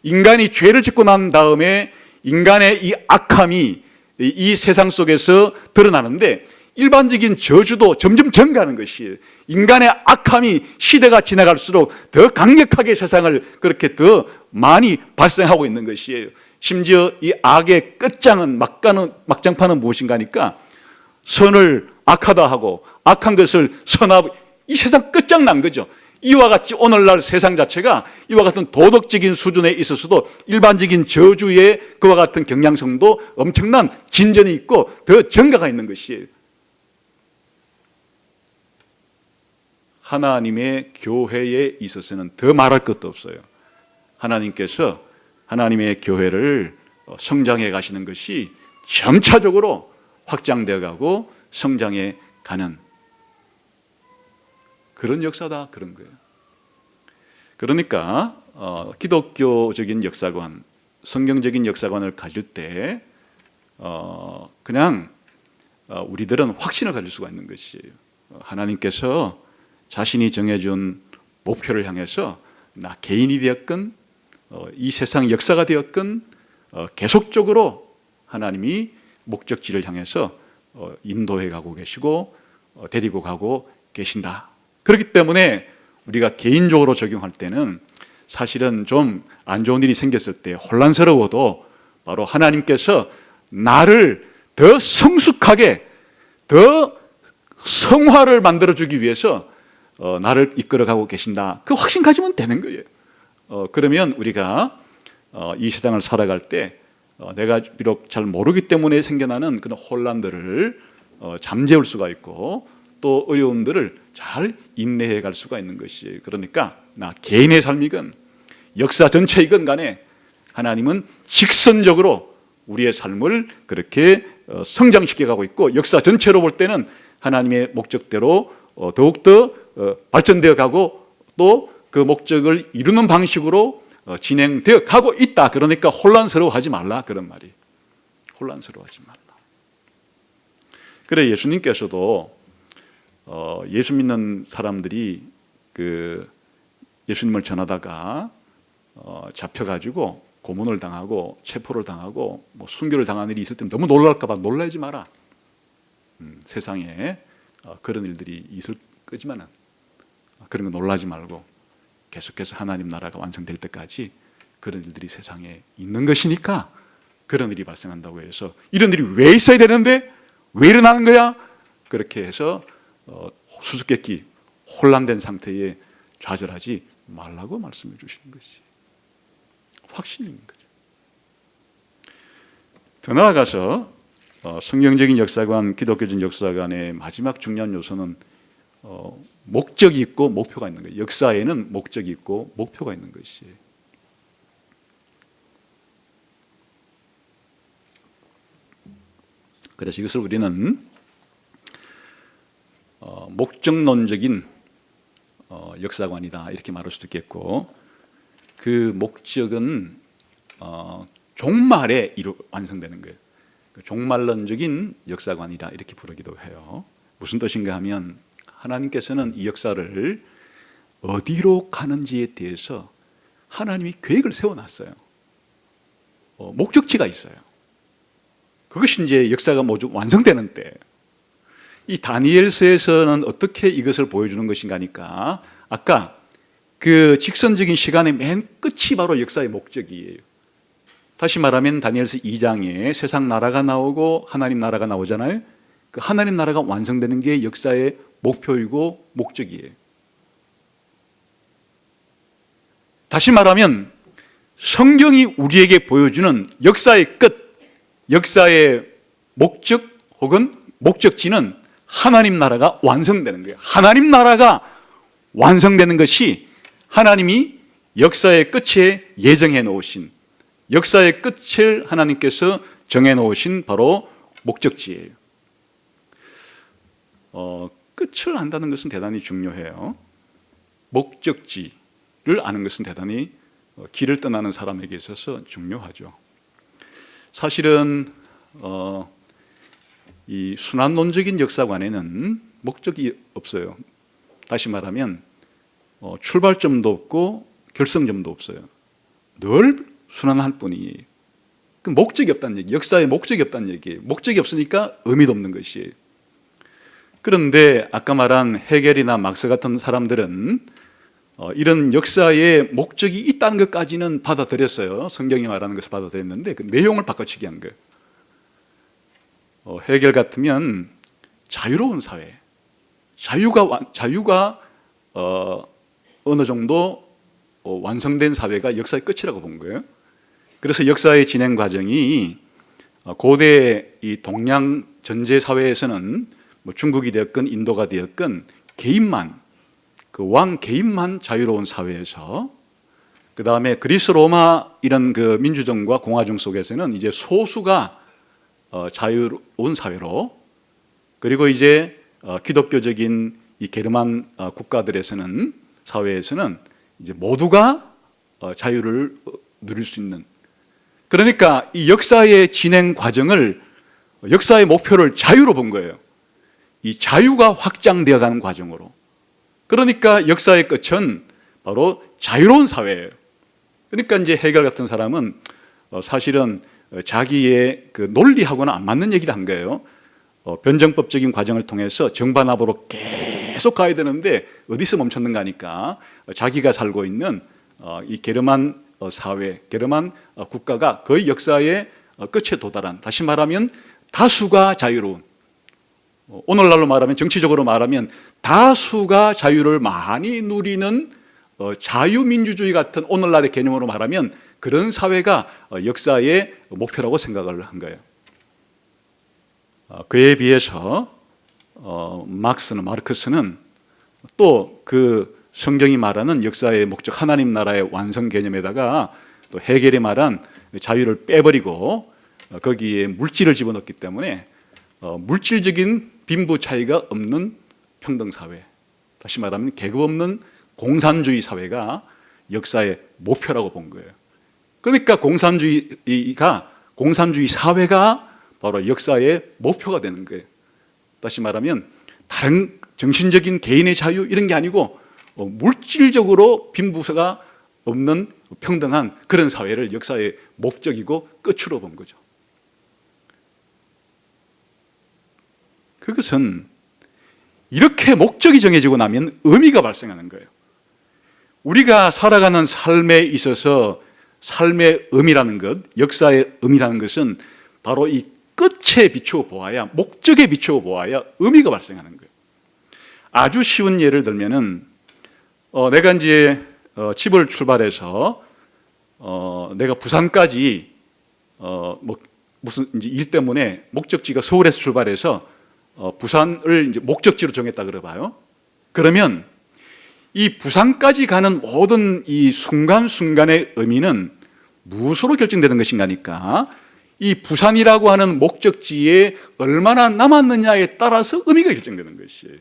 인간이 죄를 짓고 난 다음에 인간의 이 악함이 이 세상 속에서 드러나는데 일반적인 저주도 점점 증가하는 것이에요. 인간의 악함이 시대가 지나갈수록 더 강력하게 세상을 그렇게 더 많이 발생하고 있는 것이에요. 심지어 이 악의 끝장은 막장판은 무엇인가 하니까 선을 악하다 하고 악한 것을 선하고 이 세상 끝장난 거죠. 이와 같이 오늘날 세상 자체가 이와 같은 도덕적인 수준에 있어서도 일반적인 저주의 그와 같은 경향성도 엄청난 진전이 있고 더 증가가 있는 것이에요. 하나님의 교회에 있어서는 더 말할 것도 없어요. 하나님께서 하나님의 교회를 성장해 가시는 것이 점차적으로 확장되어 가고 성장해 가는 그런 역사다, 그런 거예요. 그러니까 기독교적인 역사관, 성경적인 역사관을 가질 때 그냥 우리들은 확신을 가질 수가 있는 것이에요. 하나님께서 자신이 정해준 목표를 향해서 나 개인이 되었건 이 세상 역사가 되었건 계속적으로 하나님이 목적지를 향해서 인도해 가고 계시고 데리고 가고 계신다. 그렇기 때문에 우리가 개인적으로 적용할 때는 사실은 좀 안 좋은 일이 생겼을 때 혼란스러워도 바로 하나님께서 나를 더 성숙하게 더 성화를 만들어주기 위해서 나를 이끌어가고 계신다. 그 확신 가지면 되는 거예요. 그러면 우리가 이 세상을 살아갈 때 내가 비록 잘 모르기 때문에 생겨나는 그런 혼란들을 잠재울 수가 있고 또 어려움들을 잘 인내해 갈 수가 있는 것이에요. 그러니까 나 개인의 삶이건 역사 전체이건 간에 하나님은 직선적으로 우리의 삶을 그렇게 성장시켜 가고 있고 역사 전체로 볼 때는 하나님의 목적대로 더욱더 발전되어 가고 또 그 목적을 이루는 방식으로 진행되어 가고 있다. 그러니까 혼란스러워하지 말라, 그런 말이. 혼란스러워하지 말라. 그래, 예수님께서도 예수 믿는 사람들이 그 예수님을 전하다가 잡혀가지고 고문을 당하고 체포를 당하고 뭐 순교를 당하는 일이 있을 때 너무 놀랄까 봐 놀라지 마라. 세상에 그런 일들이 있을 거지만은 그런 거 놀라지 말고 계속해서 하나님 나라가 완성될 때까지 그런 일들이 세상에 있는 것이니까 그런 일이 발생한다고 해서 이런 일이 왜 있어야 되는데 왜 일어나는 거야? 그렇게 해서 수수께끼 혼란된 상태에 좌절하지 말라고 말씀해 주시는 것이 확신이 있는 거죠. 더 나아가서 성경적인 역사관, 기독교적인 역사관의 마지막 중요한 요소는 목적이 있고 목표가 있는 거예요. 역사에는 목적이 있고 목표가 있는 것이에요. 그래서 이것을 우리는 목적론적인 역사관이다 이렇게 말할 수도 있겠고 그 목적은 종말에 완성되는 거예요. 종말론적인 역사관이다 이렇게 부르기도 해요. 무슨 뜻인가 하면 하나님께서는 이 역사를 어디로 가는지에 대해서 하나님이 계획을 세워놨어요. 목적지가 있어요. 그것이 이제 역사가 모두 완성되는 때. 이 다니엘서에서는 어떻게 이것을 보여주는 것인가 하니까 아까 그 직선적인 시간의 맨 끝이 바로 역사의 목적이에요. 다시 말하면 다니엘서 2장에 세상 나라가 나오고 하나님 나라가 나오잖아요. 그 하나님 나라가 완성되는 게 역사의 목표이고 목적이에요. 다시 말하면 성경이 우리에게 보여주는 역사의 끝, 역사의 목적 혹은 목적지는 하나님 나라가 완성되는 거예요. 하나님 나라가 완성되는 것이 하나님이 역사의 끝에 예정해 놓으신 역사의 끝을 하나님께서 정해 놓으신 바로 목적지예요. 끝을 안다는 것은 대단히 중요해요. 목적지를 아는 것은 대단히 길을 떠나는 사람에게 있어서 중요하죠. 사실은 이 순환론적인 역사관에는 목적이 없어요. 다시 말하면 출발점도 없고 결성점도 없어요. 늘 순환할 뿐이에요. 그 목적이 없다는 얘기, 역사에 목적이 없다는 얘기예요. 목적이 없으니까 의미도 없는 것이에요. 그런데 아까 말한 헤겔이나 막스 같은 사람들은 이런 역사에 목적이 있다는 것까지는 받아들였어요. 성경이 말하는 것을 받아들였는데 그 내용을 바꿔치기 한 거예요. 헤겔 같으면 자유로운 사회, 자유가 어느 정도 완성된 사회가 역사의 끝이라고 본 거예요. 그래서 역사의 진행 과정이 고대 이 동양 전제 사회에서는 뭐 중국이 되었건 인도가 되었건 개인만, 그 왕 개인만 자유로운 사회에서, 그 다음에 그리스 로마 이런 그 민주정과 공화정 속에서는 이제 소수가 자유로운 사회로, 그리고 이제 기독교적인 이 게르만 국가들에서는, 사회에서는 이제 모두가 자유를 누릴 수 있는, 그러니까 이 역사의 진행 과정을, 역사의 목표를 자유로 본 거예요. 이 자유가 확장되어 가는 과정으로. 그러니까 역사의 끝은 바로 자유로운 사회예요. 그러니까 이제 헤겔 같은 사람은 사실은 자기의 그 논리하고는 안 맞는 얘기를 한 거예요. 변정법적인 과정을 통해서 정반합으로 계속 가야 되는데 어디서 멈췄는가 하니까 자기가 살고 있는 이 게르만 사회, 게르만 국가가 거의 역사의 끝에 도달한, 다시 말하면 다수가 자유로운, 오늘날로 말하면, 정치적으로 말하면 다수가 자유를 많이 누리는 자유민주주의 같은, 오늘날의 개념으로 말하면 그런 사회가 역사의 목표라고 생각을 한 거예요. 그에 비해서 마르크스는 또 그 성경이 말하는 역사의 목적, 하나님 나라의 완성 개념에다가 또 헤겔이 말한 자유를 빼버리고 거기에 물질을 집어넣기 때문에 물질적인 빈부 차이가 없는 평등사회, 다시 말하면 계급 없는 공산주의 사회가 역사의 목표라고 본 거예요. 그러니까 공산주의 사회가 바로 역사의 목표가 되는 거예요. 다시 말하면 다른 정신적인 개인의 자유 이런 게 아니고 물질적으로 빈부가 없는 평등한 그런 사회를 역사의 목적이고 끝으로 본 거죠. 그것은 이렇게 목적이 정해지고 나면 의미가 발생하는 거예요. 우리가 살아가는 삶에 있어서 삶의 의미라는 것, 역사의 의미라는 것은 바로 이 끝에 비추어 보아야, 목적에 비추어 보아야 의미가 발생하는 거예요. 아주 쉬운 예를 들면은 내가 이제 집을 출발해서 내가 부산까지 뭐 무슨 이제 일 때문에 목적지가 서울에서 출발해서 부산을 이제 목적지로 정했다 그래봐요. 그러면 이 부산까지 가는 모든 이 순간순간의 의미는 무엇으로 결정되는 것인가니까, 이 부산이라고 하는 목적지에 얼마나 남았느냐에 따라서 의미가 결정되는 것이에요.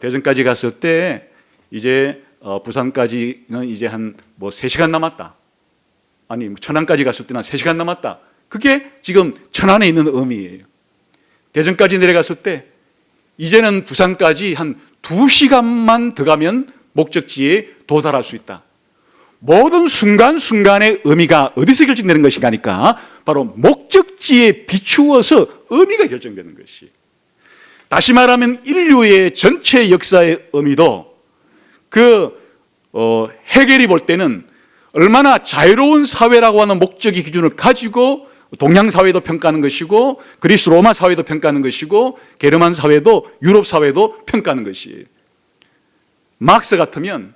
대전까지 갔을 때 이제 부산까지는 이제 한 뭐 3시간 남았다. 아니 천안까지 갔을 때는 3시간 남았다. 그게 지금 천안에 있는 의미예요. 대전까지 내려갔을 때 이제는 부산까지 한 2시간만 더 가면 목적지에 도달할 수 있다. 모든 순간순간의 의미가 어디서 결정되는 것인가 하니까 바로 목적지에 비추어서 의미가 결정되는 것이. 다시 말하면 인류의 전체 역사의 의미도 헤겔이 볼 때는 얼마나 자유로운 사회라고 하는 목적의 기준을 가지고 동양 사회도 평가하는 것이고 그리스 로마 사회도 평가하는 것이고 게르만 사회도 유럽 사회도 평가하는 것이에요. 막스 같으면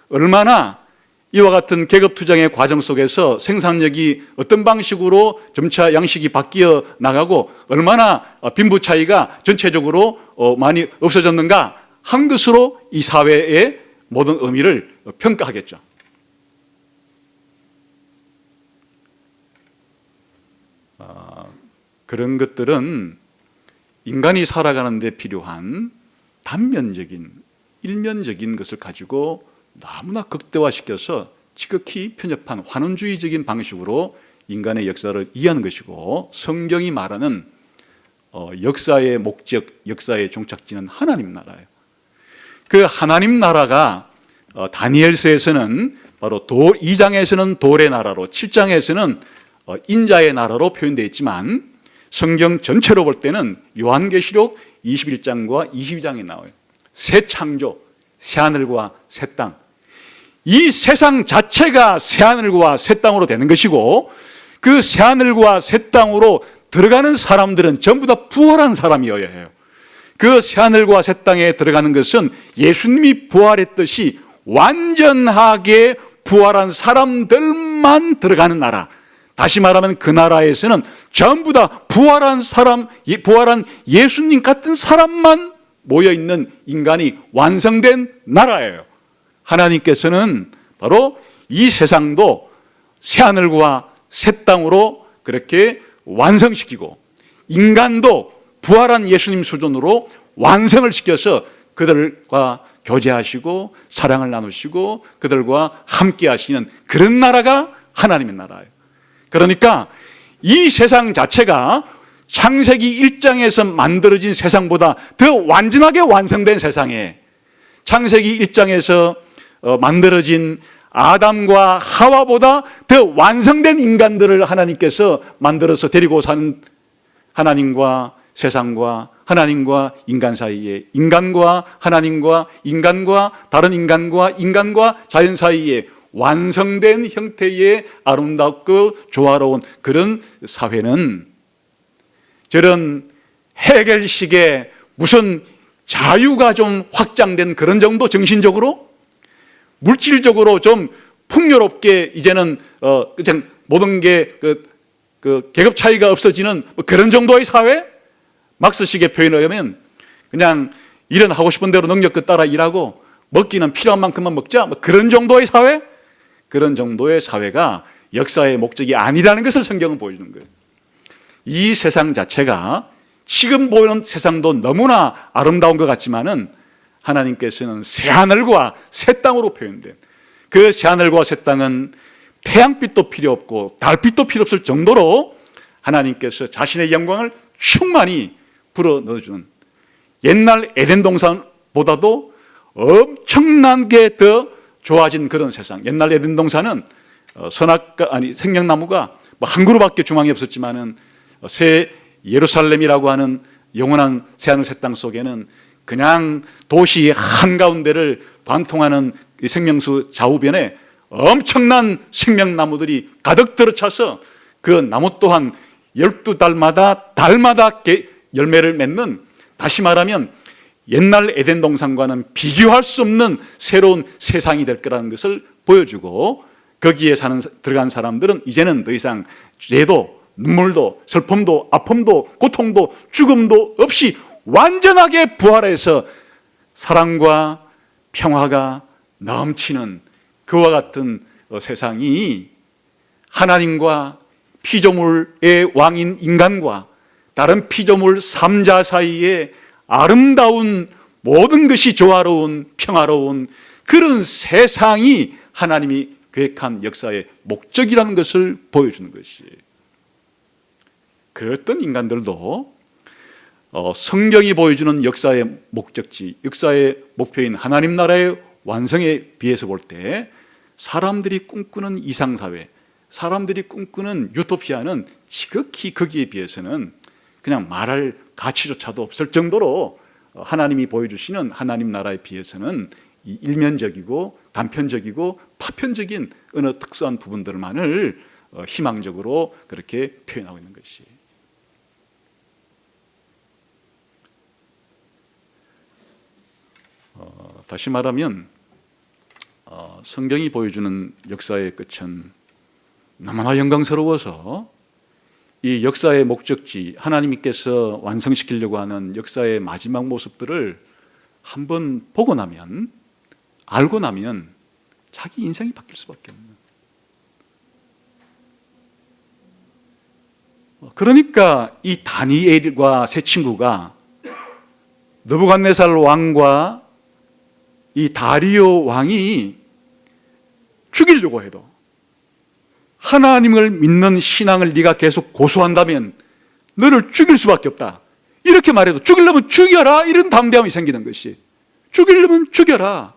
얼마나 이와 같은 계급 투쟁의 과정 속에서 생산력이 어떤 방식으로 점차 양식이 바뀌어 나가고 얼마나 빈부 차이가 전체적으로 많이 없어졌는가 한 것으로 이 사회의 모든 의미를 평가하겠죠. 그런 것들은 인간이 살아가는 데 필요한 단면적인, 일면적인 것을 가지고 너무나 극대화시켜서 지극히 편협한 환원주의적인 방식으로 인간의 역사를 이해하는 것이고, 성경이 말하는 역사의 목적, 역사의 종착지는 하나님 나라예요. 그 하나님 나라가 다니엘서에서는 바로 2장에서는 돌의 나라로, 7장에서는 인자의 나라로 표현되어 있지만 성경 전체로 볼 때는 요한계시록 21장과 22장에 나와요. 새 창조, 새 하늘과 새 땅. 이 세상 자체가 새 하늘과 새 땅으로 되는 것이고, 그 새 하늘과 새 땅으로 들어가는 사람들은 전부 다 부활한 사람이어야 해요. 그 새 하늘과 새 땅에 들어가는 것은 예수님이 부활했듯이 완전하게 부활한 사람들만 들어가는 나라. 다시 말하면 그 나라에서는 전부 다 부활한 사람, 부활한 예수님 같은 사람만 모여있는 인간이 완성된 나라예요. 하나님께서는 바로 이 세상도 새하늘과 새 땅으로 그렇게 완성시키고, 인간도 부활한 예수님 수준으로 완성을 시켜서 그들과 교제하시고 사랑을 나누시고 그들과 함께 하시는 그런 나라가 하나님의 나라예요. 그러니까 이 세상 자체가 창세기 1장에서 만들어진 세상보다 더 완전하게 완성된 세상에, 창세기 1장에서 만들어진 아담과 하와보다 더 완성된 인간들을 하나님께서 만들어서 데리고 사는, 하나님과 세상과 하나님과 인간 사이에, 인간과 하나님과 인간과 다른 인간과 인간과 자연 사이에 완성된 형태의 아름답고 조화로운 그런 사회는 저런 해겔식의 무슨 자유가 좀 확장된 그런 정도, 정신적으로 물질적으로 좀 풍요롭게 이제는 그냥 모든 게 그 계급 차이가 없어지는 그런 정도의 사회? 막스식의 표현을 하면 그냥 일은 하고 싶은 대로 능력껏 따라 일하고 먹기는 필요한 만큼만 먹자, 그런 정도의 사회? 그런 정도의 사회가 역사의 목적이 아니라는 것을 성경은 보여주는 거예요. 이 세상 자체가 지금 보이는 세상도 너무나 아름다운 것 같지만은 하나님께서는 새하늘과 새 땅으로 표현된 그 새하늘과 새 땅은 태양빛도 필요 없고 달빛도 필요 없을 정도로 하나님께서 자신의 영광을 충만히 불어 넣어주는, 옛날 에덴 동산보다도 엄청나게 더 좋아진 그런 세상. 옛날 에덴 동산은 선악과 아니 생명나무가 한 그루밖에 중앙에 없었지만은 새 예루살렘이라고 하는 영원한 새하늘 새 땅 속에는 그냥 도시 한가운데를 관통하는 생명수 좌우변에 엄청난 생명나무들이 가득 들어차서 그 나무 또한 12달마다 달마다 열매를 맺는, 다시 말하면 옛날 에덴 동산과는 비교할 수 없는 새로운 세상이 될 거라는 것을 보여주고, 거기에 들어간 사람들은 이제는 더 이상 죄도 눈물도 슬픔도 아픔도 고통도 죽음도 없이 완전하게 부활해서 사랑과 평화가 넘치는 그와 같은 세상이 하나님과 피조물의 왕인 인간과 다른 피조물 3자 사이에 아름다운, 모든 것이 조화로운 평화로운 그런 세상이 하나님이 계획한 역사의 목적이라는 것을 보여주는 것이에요. 그 어떤 인간들도 성경이 보여주는 역사의 목적지, 역사의 목표인 하나님 나라의 완성에 비해서 볼 때 사람들이 꿈꾸는 이상사회, 사람들이 꿈꾸는 유토피아는 지극히 거기에 비해서는 그냥 말할 가치조차도 없을 정도로 하나님이 보여주시는 하나님 나라에 비해서는 일면적이고 단편적이고 파편적인 어느 특수한 부분들만을 희망적으로 그렇게 표현하고 있는 것이. 다시 말하면 성경이 보여주는 역사의 끝은 너무나 영광스러워서 이 역사의 목적지, 하나님께서 완성시키려고 하는 역사의 마지막 모습들을 한번 보고 나면, 알고 나면 자기 인생이 바뀔 수밖에 없는. 그러니까 이 다니엘과 세 친구가 느부갓네살 왕과 이 다리오 왕이 죽이려고 해도 하나님을 믿는 신앙을 네가 계속 고수한다면 너를 죽일 수밖에 없다, 이렇게 말해도 죽이려면 죽여라, 이런 담대함이 생기는 것이. 죽이려면 죽여라.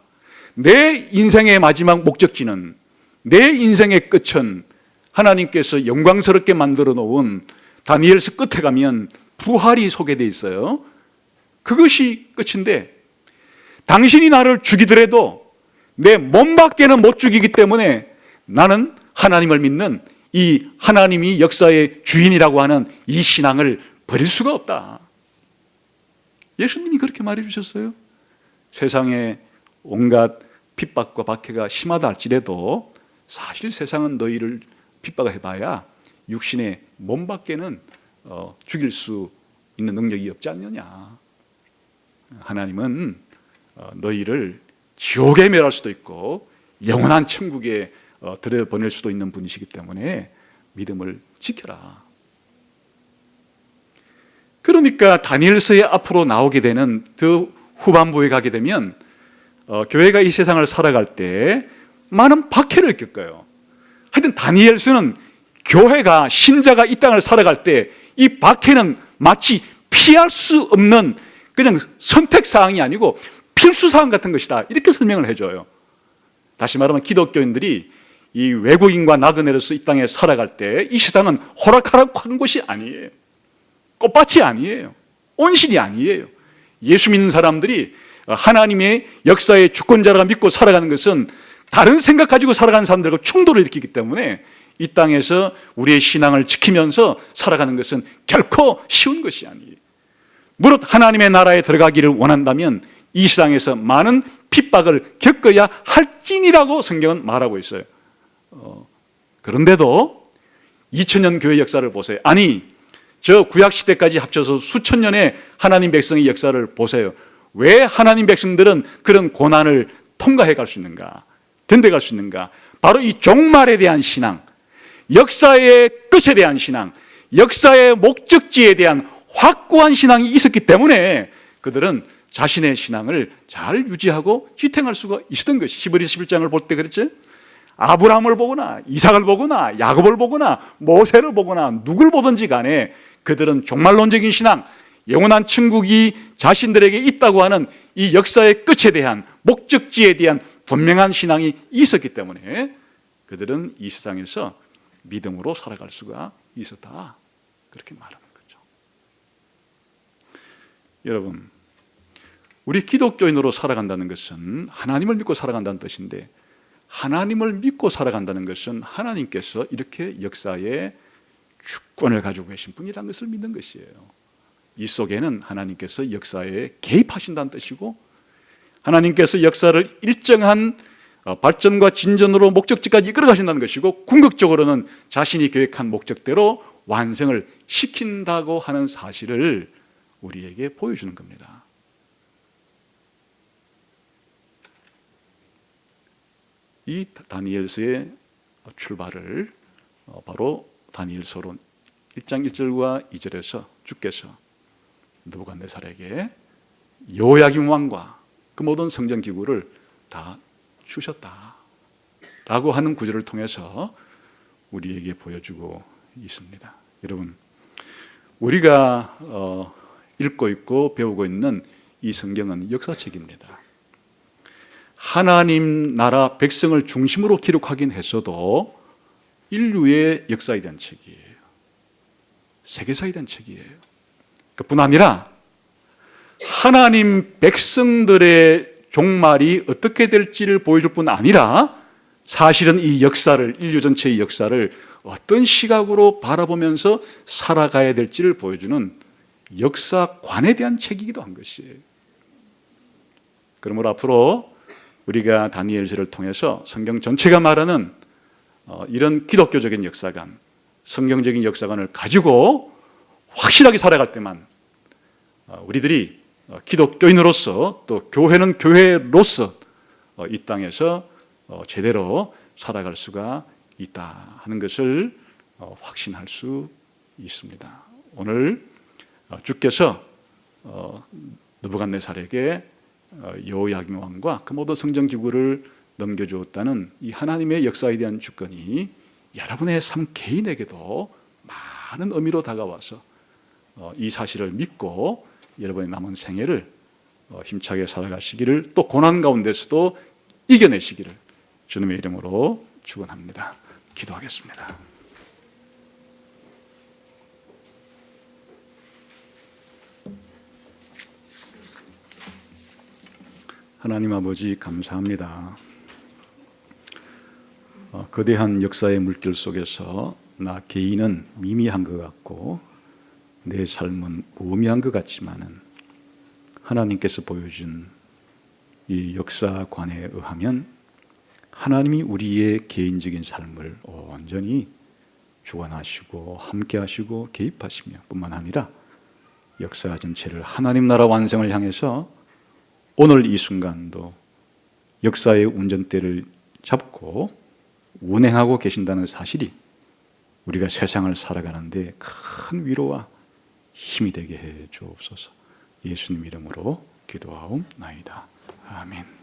내 인생의 마지막 목적지는, 내 인생의 끝은 하나님께서 영광스럽게 만들어 놓은 다니엘서 끝에 가면 부활이 소개되어 있어요. 그것이 끝인데 당신이 나를 죽이더라도 내 몸밖에는 못 죽이기 때문에 나는 하나님을 믿는 이 하나님이 역사의 주인이라고 하는 이 신앙을 버릴 수가 없다. 예수님이 그렇게 말해 주셨어요. 세상에 온갖 핍박과 박해가 심하다 할지라도 사실 세상은 너희를 핍박해봐야 육신의 몸밖에는 죽일 수 있는 능력이 없지 않느냐. 하나님은 너희를 지옥에 멸할 수도 있고 영원한 천국에 들여보낼 수도 있는 분이시기 때문에 믿음을 지켜라. 그러니까 다니엘서에 앞으로 나오게 되는 더 후반부에 가게 되면 교회가 이 세상을 살아갈 때 많은 박해를 겪어요. 하여튼 다니엘서는 교회가 신자가 이 땅을 살아갈 때 이 박해는 마치 피할 수 없는 그냥 선택사항이 아니고 필수사항 같은 것이다, 이렇게 설명을 해줘요. 다시 말하면 기독교인들이 이 외국인과 나그네로서 이 땅에 살아갈 때 이 세상은 호락호락 하는 곳이 아니에요. 꽃밭이 아니에요. 온실이 아니에요. 예수 믿는 사람들이 하나님의 역사의 주권자라 믿고 살아가는 것은 다른 생각 가지고 살아가는 사람들과 충돌을 일으키기 때문에 이 땅에서 우리의 신앙을 지키면서 살아가는 것은 결코 쉬운 것이 아니에요. 무릇 하나님의 나라에 들어가기를 원한다면 이 세상에서 많은 핍박을 겪어야 할지니라고 성경은 말하고 있어요. 그런데도 2000년 교회 역사를 보세요. 아니, 저 구약시대까지 합쳐서 수천 년의 하나님 백성의 역사를 보세요. 왜 하나님 백성들은 그런 고난을 통과해 갈 수 있는가, 견뎌갈 수 있는가? 바로 이 종말에 대한 신앙, 역사의 끝에 대한 신앙, 역사의 목적지에 대한 확고한 신앙이 있었기 때문에 그들은 자신의 신앙을 잘 유지하고 지탱할 수가 있었던 것이. 히브리서 11장을 볼 때 그랬죠. 아브라함을 보거나 이삭을 보거나 야곱을 보거나 모세를 보거나 누굴 보든지 간에 그들은 종말론적인 신앙, 영원한 천국이 자신들에게 있다고 하는 이 역사의 끝에 대한 목적지에 대한 분명한 신앙이 있었기 때문에 그들은 이 세상에서 믿음으로 살아갈 수가 있었다, 그렇게 말하는 거죠. 여러분, 우리 기독교인으로 살아간다는 것은 하나님을 믿고 살아간다는 뜻인데, 하나님을 믿고 살아간다는 것은 하나님께서 이렇게 역사의 주권을 가지고 계신 분이라는 것을 믿는 것이에요. 이 속에는 하나님께서 역사에 개입하신다는 뜻이고, 하나님께서 역사를 일정한 발전과 진전으로 목적지까지 이끌어 가신다는 것이고, 궁극적으로는 자신이 계획한 목적대로 완성을 시킨다고 하는 사실을 우리에게 보여주는 겁니다. 이 다니엘서의 출발을 바로 다니엘서로 1장 1절과 2절에서 주께서 느부갓네살에게 여호야김 왕과 그 모든 성전 기구를 다 주셨다라고 하는 구절을 통해서 우리에게 보여주고 있습니다. 여러분, 우리가 읽고 있고 배우고 있는 이 성경은 역사책입니다. 하나님 나라 백성을 중심으로 기록하긴 했어도 인류의 역사에 대한 책이에요. 세계사에 대한 책이에요. 그뿐 아니라 하나님 백성들의 종말이 어떻게 될지를 보여줄 뿐 아니라 사실은 이 역사를, 인류 전체의 역사를 어떤 시각으로 바라보면서 살아가야 될지를 보여주는 역사관에 대한 책이기도 한 것이에요. 그러므로 앞으로 우리가 다니엘서를 통해서 성경 전체가 말하는 이런 기독교적인 역사관, 성경적인 역사관을 가지고 확실하게 살아갈 때만 우리들이 기독교인으로서, 또 교회는 교회로서 이 땅에서 제대로 살아갈 수가 있다 하는 것을 확신할 수 있습니다. 오늘 주께서 느부갓네살에게 여호야김 왕과 그 모든 성전 기구를 넘겨주었다는 이 하나님의 역사에 대한 주권이 여러분의 삶 개인에게도 많은 의미로 다가와서 이 사실을 믿고 여러분의 남은 생애를 힘차게 살아가시기를, 또 고난 가운데서도 이겨내시기를 주님의 이름으로 축원합니다. 기도하겠습니다. 하나님 아버지, 감사합니다. 거대한 역사의 물길 속에서 나 개인은 미미한 것 같고 내 삶은 무의미한 것 같지만은 하나님께서 보여준 이 역사관에 의하면 하나님이 우리의 개인적인 삶을 온전히 주관하시고 함께하시고 개입하시며 뿐만 아니라 역사 전체를 하나님 나라 완성을 향해서 오늘 이 순간도 역사의 운전대를 잡고 운행하고 계신다는 사실이 우리가 세상을 살아가는데 큰 위로와 힘이 되게 해 주옵소서. 예수님 이름으로 기도하옵나이다. 아멘.